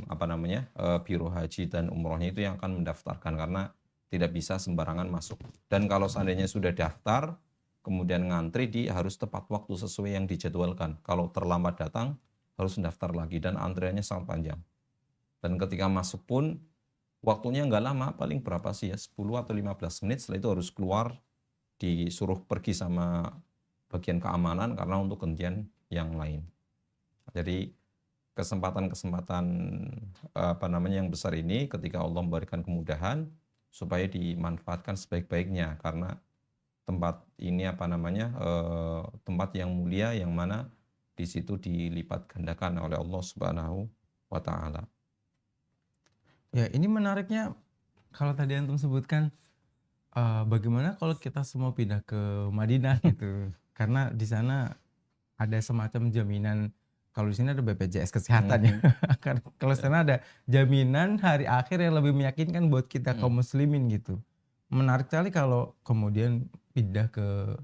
Biro Haji dan Umrohnya itu yang akan mendaftarkan, karena tidak bisa sembarangan masuk. Dan kalau seandainya sudah daftar, kemudian ngantri, harus tepat waktu sesuai yang dijadwalkan. Kalau terlambat datang, harus mendaftar lagi, dan antriannya sangat panjang. Dan ketika masuk pun, waktunya nggak lama, paling berapa sih ya, 10 atau 15 menit, setelah itu harus keluar, disuruh pergi sama bagian keamanan, karena untuk kemudian yang lain. Jadi kesempatan-kesempatan yang besar ini, ketika Allah memberikan kemudahan, supaya dimanfaatkan sebaik-baiknya, karena tempat ini tempat yang mulia, yang mana di situ dilipat gandakan oleh Allah Subhanahu wa Ta'ala. Ya, ini menariknya kalau tadi antum sebutkan bagaimana kalau kita semua pindah ke Madinah gitu. Karena di sana ada semacam jaminan, kalau di sini ada BPJS kesehatan ya. Kalau di sana ada jaminan hari akhir yang lebih meyakinkan buat kita kaum muslimin gitu. Menarik sekali kalau kemudian pindah ke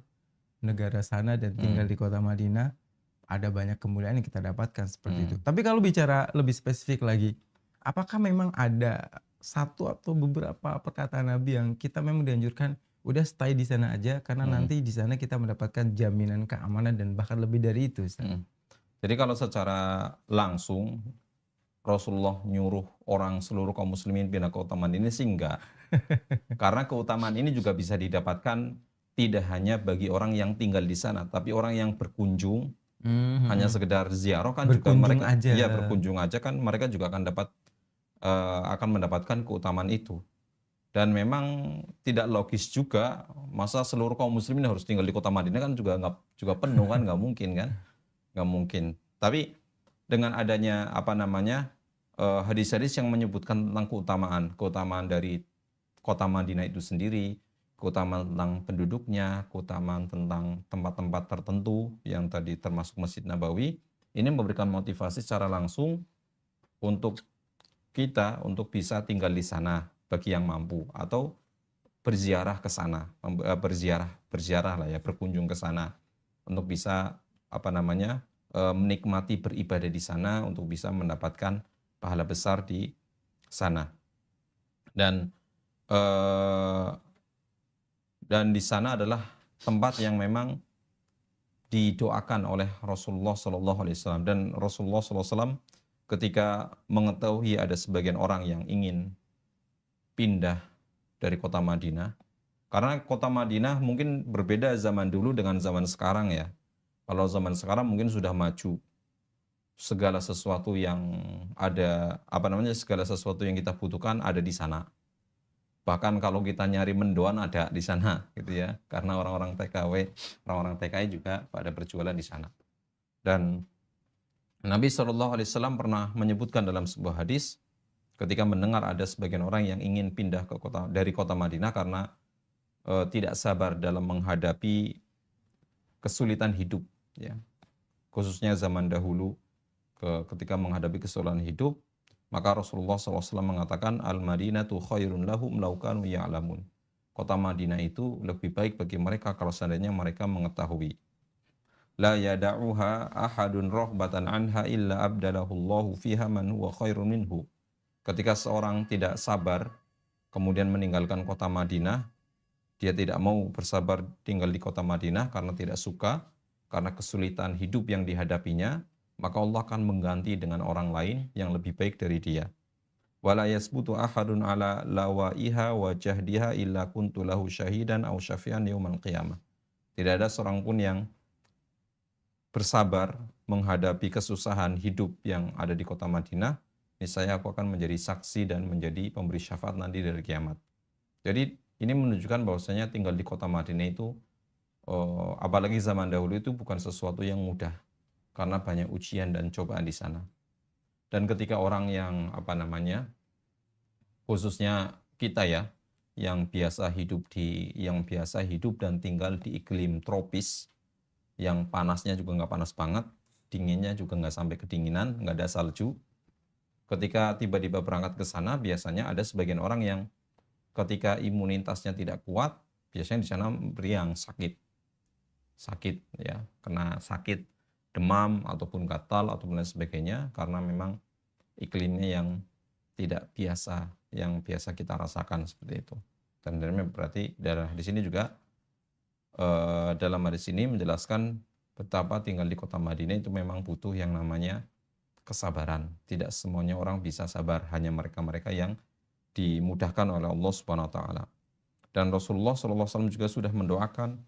negara sana dan tinggal di kota Madinah, ada banyak kemuliaan yang kita dapatkan seperti itu. Tapi kalau bicara lebih spesifik lagi, apakah memang ada satu atau beberapa perkataan Nabi yang kita memang dianjurkan udah stay di sana aja, karena nanti di sana kita mendapatkan jaminan keamanan dan bahkan lebih dari itu, Ustaz? Jadi kalau secara langsung Rasulullah nyuruh orang seluruh kaum muslimin pindah ke kota Madinah sih enggak. Karena keutamaan ini juga bisa didapatkan tidak hanya bagi orang yang tinggal di sana, tapi orang yang berkunjung, hanya sekedar ziarah kan juga mereka aja. Ya berkunjung aja kan, mereka juga akan mendapatkan keutamaan itu. Dan memang tidak logis juga, masa seluruh kaum muslimin harus tinggal di kota Madinah, kan juga penuh kan, nggak mungkin kan, nggak mungkin. Tapi dengan adanya hadis-hadis yang menyebutkan tentang keutamaan dari kota Madinah itu sendiri, keutamaan tentang penduduknya, keutamaan tentang tempat-tempat tertentu yang tadi termasuk Masjid Nabawi, ini memberikan motivasi secara langsung untuk kita untuk bisa tinggal di sana bagi yang mampu, atau berziarah ke sana, berziarah lah ya, berkunjung ke sana untuk bisa menikmati beribadah di sana, untuk bisa mendapatkan pahala besar di sana. Dan di sana adalah tempat yang memang didoakan oleh Rasulullah SAW. Dan Rasulullah SAW ketika mengetahui ada sebagian orang yang ingin pindah dari kota Madinah, karena kota Madinah mungkin berbeda zaman dulu dengan zaman sekarang ya. Kalau zaman sekarang mungkin sudah maju, segala sesuatu yang segala sesuatu yang kita butuhkan ada di sana. Bahkan kalau kita nyari mendoan ada di sana gitu ya, karena orang-orang TKI juga pada berjualan di sana. Dan Nabi SAW pernah menyebutkan dalam sebuah hadis, ketika mendengar ada sebagian orang yang ingin pindah dari kota Madinah karena tidak sabar dalam menghadapi kesulitan hidup, ya, khususnya zaman dahulu, ketika menghadapi kesulitan hidup, maka Rasulullah SAW mengatakan, al-Madinatu khairun lahum law kanu ya'lamun. kota Madinah itu lebih baik bagi mereka kalau seandainya mereka mengetahui. La yada'uha ahadun rohbatan anha illa abdalahullahu fiha man huwa khairun minhu. Ketika seorang tidak sabar, kemudian meninggalkan kota Madinah, dia tidak mau bersabar tinggal di kota Madinah karena tidak suka, karena kesulitan hidup yang dihadapinya, maka Allah akan mengganti dengan orang lain yang lebih baik dari dia. Wala yasbutu ahadun ala lawaiha wa jahdiha illa kuntu lahu syahidan aw syafi'an yaumal qiyamah. Tidak ada seorang pun yang bersabar menghadapi kesusahan hidup yang ada di kota Madinah, niscaya aku akan menjadi saksi dan menjadi pemberi syafaat nanti dari kiamat. Jadi ini menunjukkan bahwasanya tinggal di kota Madinah itu, apalagi zaman dahulu itu bukan sesuatu yang mudah, karena banyak ujian dan cobaan di sana. Dan ketika orang yang khususnya kita ya, yang biasa hidup dan tinggal di iklim tropis, yang panasnya juga nggak panas banget, dinginnya juga nggak sampai kedinginan, nggak ada salju. Ketika tiba-tiba berangkat ke sana, biasanya ada sebagian orang yang ketika imunitasnya tidak kuat, biasanya di sana beriang sakit ya, kena sakit, demam ataupun gatal ataupun lain sebagainya, karena memang iklimnya yang tidak biasa, yang biasa kita rasakan seperti itu. Dan berarti di sini juga dalam hadis ini menjelaskan betapa tinggal di kota Madinah itu memang butuh yang namanya kesabaran. Tidak semuanya orang bisa sabar, hanya mereka-mereka yang dimudahkan oleh Allah Subhanahu wa taala. Dan Rasulullah SAW juga sudah mendoakan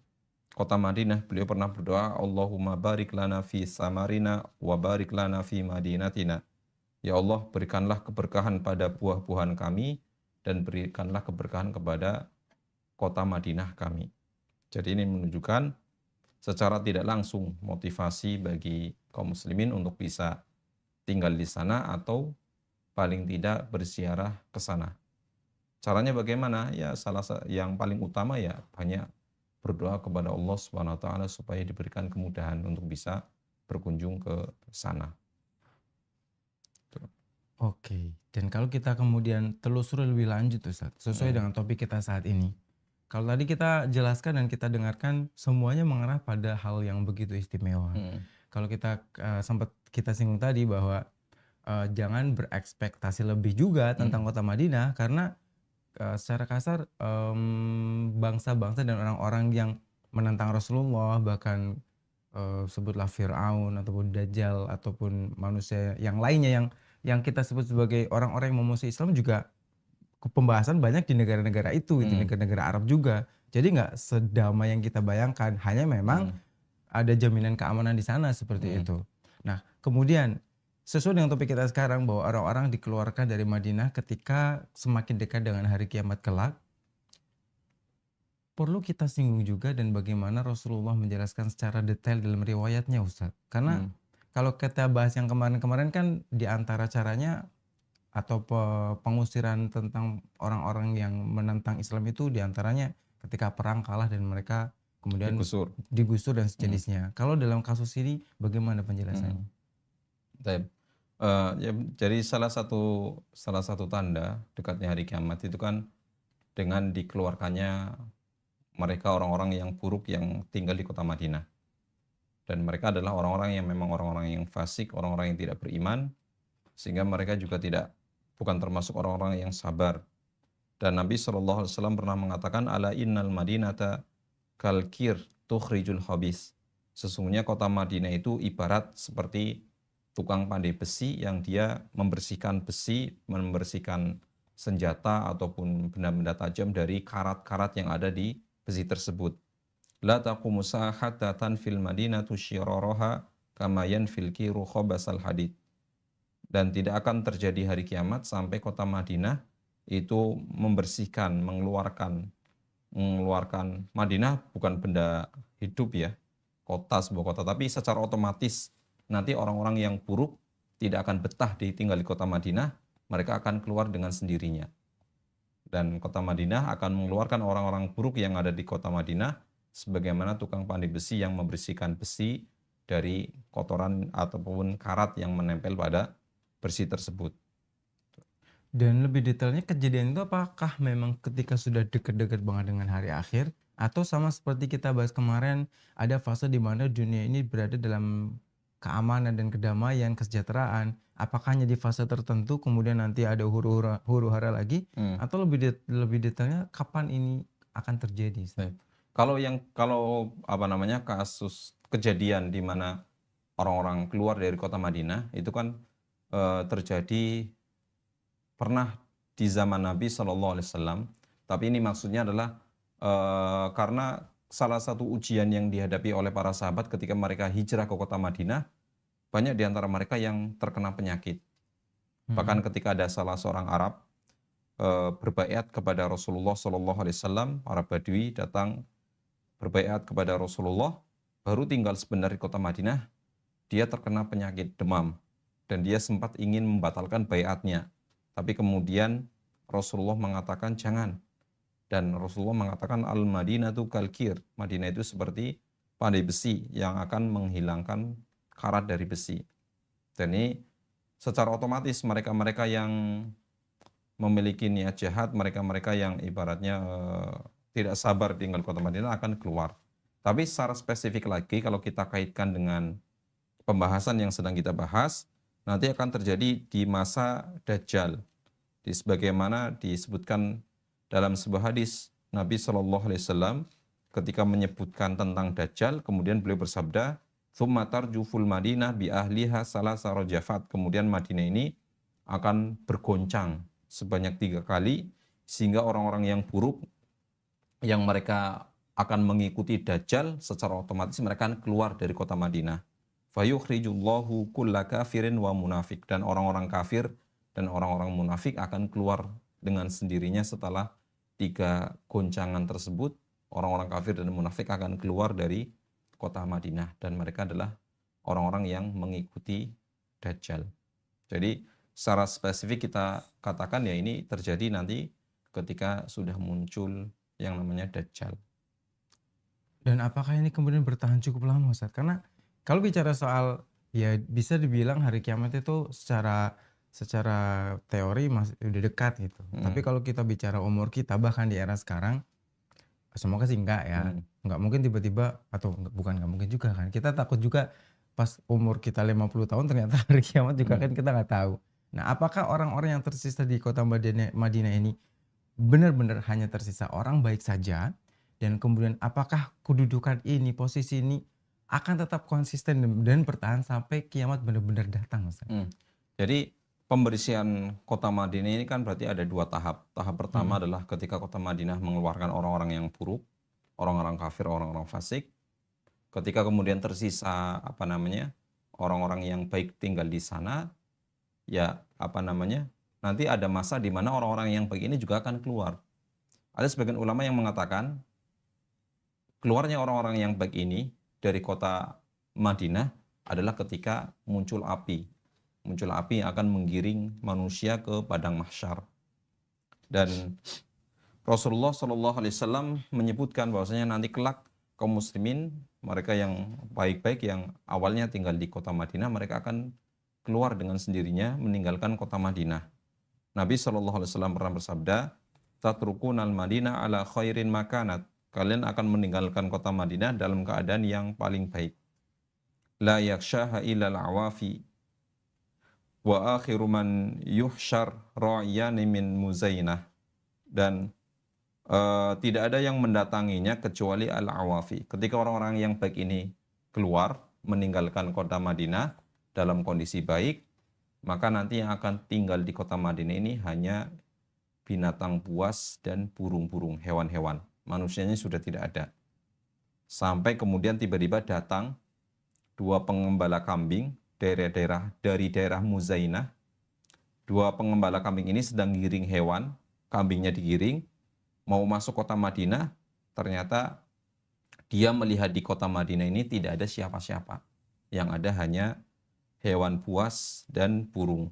kota Madinah. Beliau pernah berdoa, Allahumma barik lana fi samarina wa barik lana fi madinatina. Ya Allah, berikanlah keberkahan pada buah-buahan kami dan berikanlah keberkahan kepada kota Madinah kami. Jadi ini menunjukkan secara tidak langsung motivasi bagi kaum muslimin untuk bisa tinggal di sana atau paling tidak berziarah ke sana. Caranya bagaimana? Ya yang paling utama ya banyak berdoa kepada Allah Subhanahu wa taala supaya diberikan kemudahan untuk bisa berkunjung ke sana. Oke, dan kalau kita kemudian telusuri lebih lanjut Ustaz, sesuai dengan topik kita saat ini. Kalau tadi kita jelaskan dan kita dengarkan semuanya mengarah pada hal yang begitu istimewa. Kalau kita sempat kita singgung tadi bahwa jangan berekspektasi lebih juga tentang kota Madinah, karena secara kasar bangsa-bangsa dan orang-orang yang menentang Rasulullah, bahkan sebutlah Fir'aun ataupun Dajjal ataupun manusia yang lainnya yang kita sebut sebagai orang-orang yang memusuhi Islam juga pembahasan banyak di negara-negara itu, di negara-negara Arab juga. Jadi nggak sedamai yang kita bayangkan, hanya memang ada jaminan keamanan di sana seperti itu. Nah, kemudian sesuai dengan topik kita sekarang bahwa orang-orang dikeluarkan dari Madinah ketika semakin dekat dengan hari kiamat kelak, perlu kita singgung juga dan bagaimana Rasulullah menjelaskan secara detail dalam riwayatnya, Ustadz. Karena kalau kita bahas yang kemarin-kemarin kan di antara caranya atau pengusiran tentang orang-orang yang menentang Islam itu diantaranya ketika perang kalah dan mereka kemudian digusur dan sejenisnya. Kalau dalam kasus ini bagaimana penjelasannya? Ya, jadi salah satu tanda dekatnya hari kiamat itu kan dengan dikeluarkannya mereka orang-orang yang buruk yang tinggal di kota Madinah. Dan mereka adalah orang-orang yang memang orang-orang yang fasik, orang-orang yang tidak beriman, sehingga mereka juga bukan termasuk orang-orang yang sabar. Dan Nabi SAW pernah mengatakan, ala innal madinata kalkir tukhrijul habis. Sesungguhnya kota Madinah itu ibarat seperti tukang pandai besi yang dia membersihkan besi, membersihkan senjata ataupun benda-benda tajam dari karat-karat yang ada di besi tersebut. La taqumu sa'atan tanfil madinatu syiraraha kama yanfil kiru khabasal hadid. Dan tidak akan terjadi hari kiamat sampai kota Madinah itu membersihkan, mengeluarkan Madinah bukan benda hidup ya, sebuah kota, tapi secara otomatis nanti orang-orang yang buruk tidak akan betah tinggal di kota Madinah, mereka akan keluar dengan sendirinya. Dan kota Madinah akan mengeluarkan orang-orang buruk yang ada di kota Madinah sebagaimana tukang pandai besi yang membersihkan besi dari kotoran ataupun karat yang menempel pada besi tersebut. Dan lebih detailnya kejadian itu apakah memang ketika sudah dekat-dekat banget dengan hari akhir atau sama seperti kita bahas kemarin ada fase di mana dunia ini berada dalam keamanan dan kedamaian, kesejahteraan. Apakah hanya di fase tertentu kemudian nanti ada huru-hara lagi Hmm. atau lebih detailnya kapan ini akan terjadi, Ustaz? Baik. Kalau apa namanya kasus kejadian di mana orang-orang keluar dari kota Madinah itu kan terjadi pernah di zaman Nabi Shallallahu Alaihi Wasallam. Tapi ini maksudnya adalah karena salah satu ujian yang dihadapi oleh para sahabat ketika mereka hijrah ke kota Madinah, banyak di antara mereka yang terkena penyakit. Bahkan Mhm. ketika ada salah seorang Arab berbaiat kepada Rasulullah Shallallahu Alaihi Wasallam, Arab Badui datang berbaiat kepada Rasulullah, baru tinggal sebentar di kota Madinah, dia terkena penyakit demam dan dia sempat ingin membatalkan baiatnya. Tapi kemudian Rasulullah mengatakan jangan. Dan Rasulullah mengatakan al-Madinatu kalkir. Madinah itu seperti pandai besi yang akan menghilangkan karat dari besi. Dan ini secara otomatis mereka-mereka yang memiliki niat jahat, mereka-mereka yang ibaratnya tidak sabar tinggal di kota Madinah akan keluar. Tapi secara spesifik lagi kalau kita kaitkan dengan pembahasan yang sedang kita bahas, nanti akan terjadi di masa Dajjal. Sebagaimana disebutkan dalam sebuah hadis Nabi Shallallahu Alaihi Wasallam ketika menyebutkan tentang Dajjal, kemudian beliau bersabda, "Tsumma tarjuful Madinah bi ahliha salasa rajafat." Kemudian Madinah ini akan bergoncang sebanyak 3 kali sehingga orang-orang yang buruk yang mereka akan mengikuti Dajjal secara otomatis mereka akan keluar dari kota Madinah. Fayukhrijullahu kulla kafirin wa munafik, dan orang-orang kafir dan orang-orang munafik akan keluar dengan sendirinya setelah 3 goncangan tersebut. Orang-orang kafir dan munafik akan keluar dari kota Madinah dan mereka adalah orang-orang yang mengikuti Dajjal. Jadi secara spesifik kita katakan ya ini terjadi nanti ketika sudah muncul yang namanya Dajjal. Dan apakah ini kemudian bertahan cukup lama, Ustaz? Karena kalau bicara soal ya bisa dibilang hari kiamat itu secara teori masih udah dekat gitu. Tapi kalau kita bicara umur kita bahkan di era sekarang, semoga sih enggak ya. Enggak mungkin tiba-tiba atau bukan enggak mungkin juga kan. Kita takut juga pas umur kita 50 tahun ternyata hari kiamat juga kan kita nggak tahu. Nah, apakah orang-orang yang tersisa di kota Madinah ini benar-benar hanya tersisa orang baik saja? Dan kemudian apakah kedudukan ini, posisi ini akan tetap konsisten dan bertahan sampai kiamat benar-benar datang, Ustaz? Jadi pembersihan kota Madinah ini kan berarti ada 2 tahap. Tahap pertama adalah ketika kota Madinah mengeluarkan orang-orang yang buruk, orang-orang kafir, orang-orang fasik. Ketika kemudian tersisa apa namanya orang-orang yang baik tinggal di sana, ya apa namanya nanti ada masa di mana orang-orang yang baik ini juga akan keluar. Ada sebagian ulama yang mengatakan keluarnya orang-orang yang baik ini dari kota Madinah adalah ketika muncul api. Muncul api yang akan menggiring manusia ke padang mahsyar. Dan Rasulullah Shallallahu Alaihi Wasallam menyebutkan bahwasanya nanti kelak kaum muslimin, mereka yang baik-baik yang awalnya tinggal di kota Madinah, mereka akan keluar dengan sendirinya meninggalkan kota Madinah. Nabi Shallallahu Alaihi Wasallam pernah bersabda, "Tatrukunal Madinah ala khairin makanat." Kalian akan meninggalkan kota Madinah dalam keadaan yang paling baik. La yakshaha illal awafi. Wa akhiru man yuhsyar ra'yani min Muzainah. Dan tidak ada yang mendatanginya kecuali al-awafi. Ketika orang-orang yang baik ini keluar meninggalkan kota Madinah dalam kondisi baik, maka nanti yang akan tinggal di kota Madinah ini hanya binatang buas dan burung-burung, hewan-hewan. Manusianya sudah tidak ada. Sampai kemudian tiba-tiba datang 2 pengembala kambing dari daerah Muzainah. 2 pengembala kambing ini sedang giring hewan, kambingnya digiring, mau masuk kota Madinah, ternyata dia melihat di kota Madinah ini tidak ada siapa-siapa. Yang ada hanya hewan buas dan burung.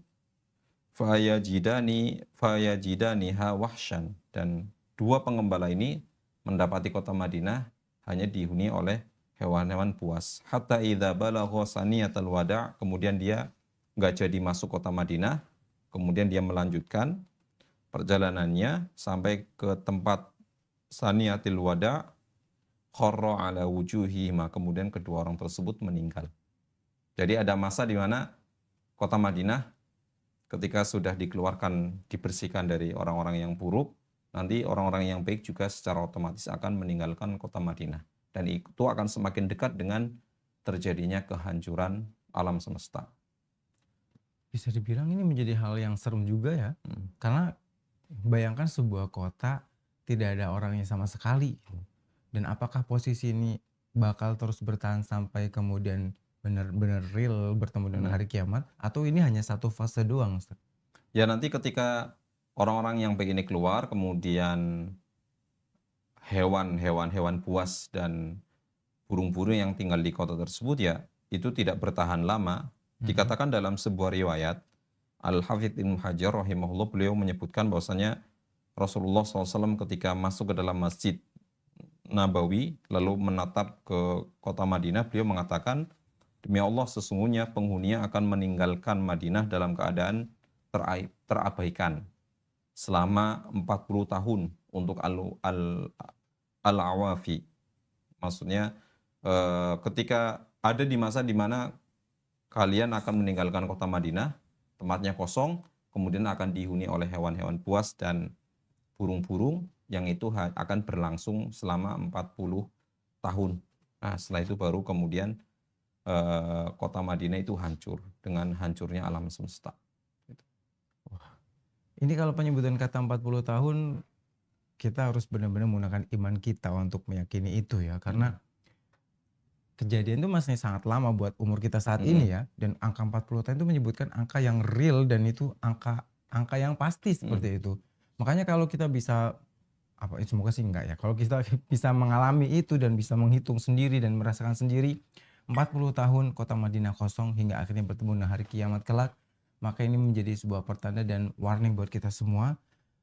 Fayajidaniha wahsyan. Dan 2 pengembala ini mendapati kota Madinah hanya dihuni oleh hewan-hewan buas. Hatta idza balagha saniyatal wada', kemudian dia nggak jadi masuk kota Madinah, kemudian dia melanjutkan perjalanannya sampai ke tempat Saniyatil Wada, kharra ala wujuhihima, kemudian kedua orang tersebut meninggal. Jadi ada masa di mana kota Madinah ketika sudah dikeluarkan, dibersihkan dari orang-orang yang buruk, nanti orang-orang yang baik juga secara otomatis akan meninggalkan kota Madinah. Dan itu akan semakin dekat dengan terjadinya kehancuran alam semesta. Bisa dibilang ini menjadi hal yang serem juga ya. Karena bayangkan sebuah kota tidak ada orangnya sama sekali. Dan apakah posisi ini bakal terus bertahan sampai kemudian benar-benar real bertemu dengan hari kiamat, atau ini hanya satu fase doang, Ustaz? Ya nanti ketika orang-orang yang baik ini keluar, kemudian hewan buas dan burung-burung yang tinggal di kota tersebut ya itu tidak bertahan lama. Dikatakan dalam sebuah riwayat, Al-Hafidz Ibnu Hajar rahimahullah, beliau menyebutkan bahwasanya Rasulullah SAW ketika masuk ke dalam Masjid Nabawi lalu menatap ke kota Madinah, beliau mengatakan, demi Allah sesungguhnya penghuninya akan meninggalkan Madinah dalam keadaan terabaikan selama 40 tahun untuk al-awafi. Maksudnya ketika ada di masa di mana kalian akan meninggalkan kota Madinah, tempatnya kosong, kemudian akan dihuni oleh hewan-hewan buas dan burung-burung yang itu akan berlangsung selama 40 tahun. Nah, setelah itu baru kemudian kota Madinah itu hancur dengan hancurnya alam semesta. Ini kalau penyebutan kata 40 tahun, kita harus benar-benar menggunakan iman kita untuk meyakini itu ya. Karena kejadian itu masih sangat lama buat umur kita saat ini ya. Dan angka 40 tahun itu menyebutkan angka yang real dan itu angka yang pasti seperti itu. Makanya kalau kita bisa, semoga sih enggak ya. Kalau kita bisa mengalami itu dan bisa menghitung sendiri dan merasakan sendiri 40 tahun kota Madinah kosong hingga akhirnya bertemu dengan hari kiamat kelak, maka ini menjadi sebuah pertanda dan warning buat kita semua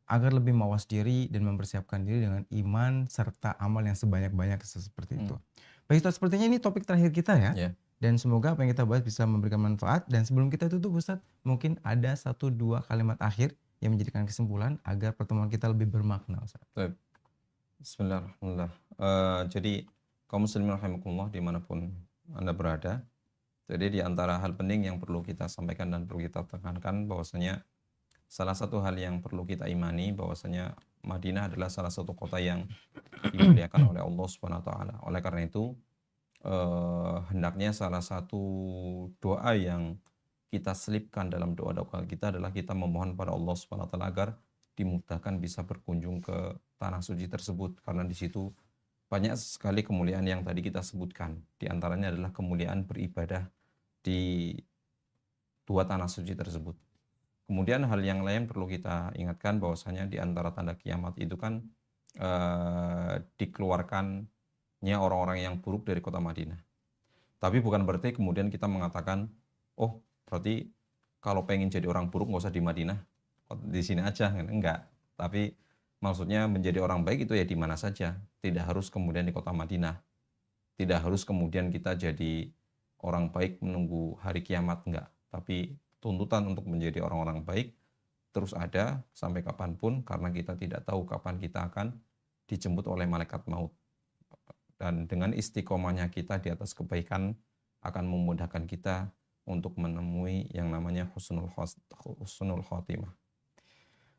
agar lebih mawas diri dan mempersiapkan diri dengan iman serta amal yang sebanyak-banyak seperti itu. Baik Ustaz, sepertinya ini topik terakhir kita ya. Dan semoga apa yang kita bahas bisa memberikan manfaat. Dan sebelum kita tutup Ustaz, mungkin ada 1-2 kalimat akhir yang menjadikan kesimpulan agar pertemuan kita lebih bermakna Ustaz. Bismillahirrahmanirrahim. Jadi kaum muslimin rahimakumullah dimanapun Anda berada, jadi di antara hal penting yang perlu kita sampaikan dan perlu kita tekankan bahwasanya salah satu hal yang perlu kita imani bahwasanya Madinah adalah salah satu kota yang dimuliakan oleh Allah Subhanahu wa taala. Oleh karena itu hendaknya salah satu doa yang kita selipkan dalam doa-doa kita adalah kita memohon pada Allah Subhanahu wa taala agar dimudahkan bisa berkunjung ke tanah suci tersebut, karena di situ banyak sekali kemuliaan yang tadi kita sebutkan. Di antaranya adalah kemuliaan beribadah di dua tanah suci tersebut. Kemudian hal yang lain perlu kita ingatkan bahwasanya di antara tanda kiamat itu kan dikeluarkannya orang-orang yang buruk dari kota Madinah. Tapi bukan berarti kemudian kita mengatakan, oh berarti kalau pengen jadi orang buruk nggak usah di Madinah, di sini aja. Enggak. Tapi maksudnya menjadi orang baik itu ya di mana saja. Tidak harus kemudian di kota Madinah. Tidak harus kemudian kita jadi orang baik menunggu hari kiamat, enggak. Tapi tuntutan untuk menjadi orang-orang baik terus ada sampai kapanpun, karena kita tidak tahu kapan kita akan dijemput oleh malaikat maut. Dan dengan istiqomahnya kita di atas kebaikan akan memudahkan kita untuk menemui yang namanya husnul khotimah.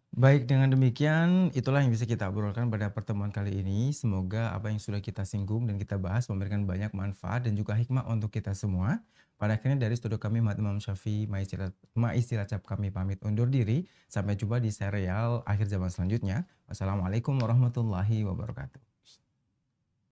Baik, dengan demikian itulah yang bisa kita obrolkan pada pertemuan kali ini. Semoga apa yang sudah kita singgung dan kita bahas memberikan banyak manfaat dan juga hikmah untuk kita semua. Pada akhirnya dari studio kami Imam Syafi'i Maiz Cilacap kami pamit undur diri. Sampai jumpa di serial akhir zaman selanjutnya. Wassalamualaikum warahmatullahi wabarakatuh.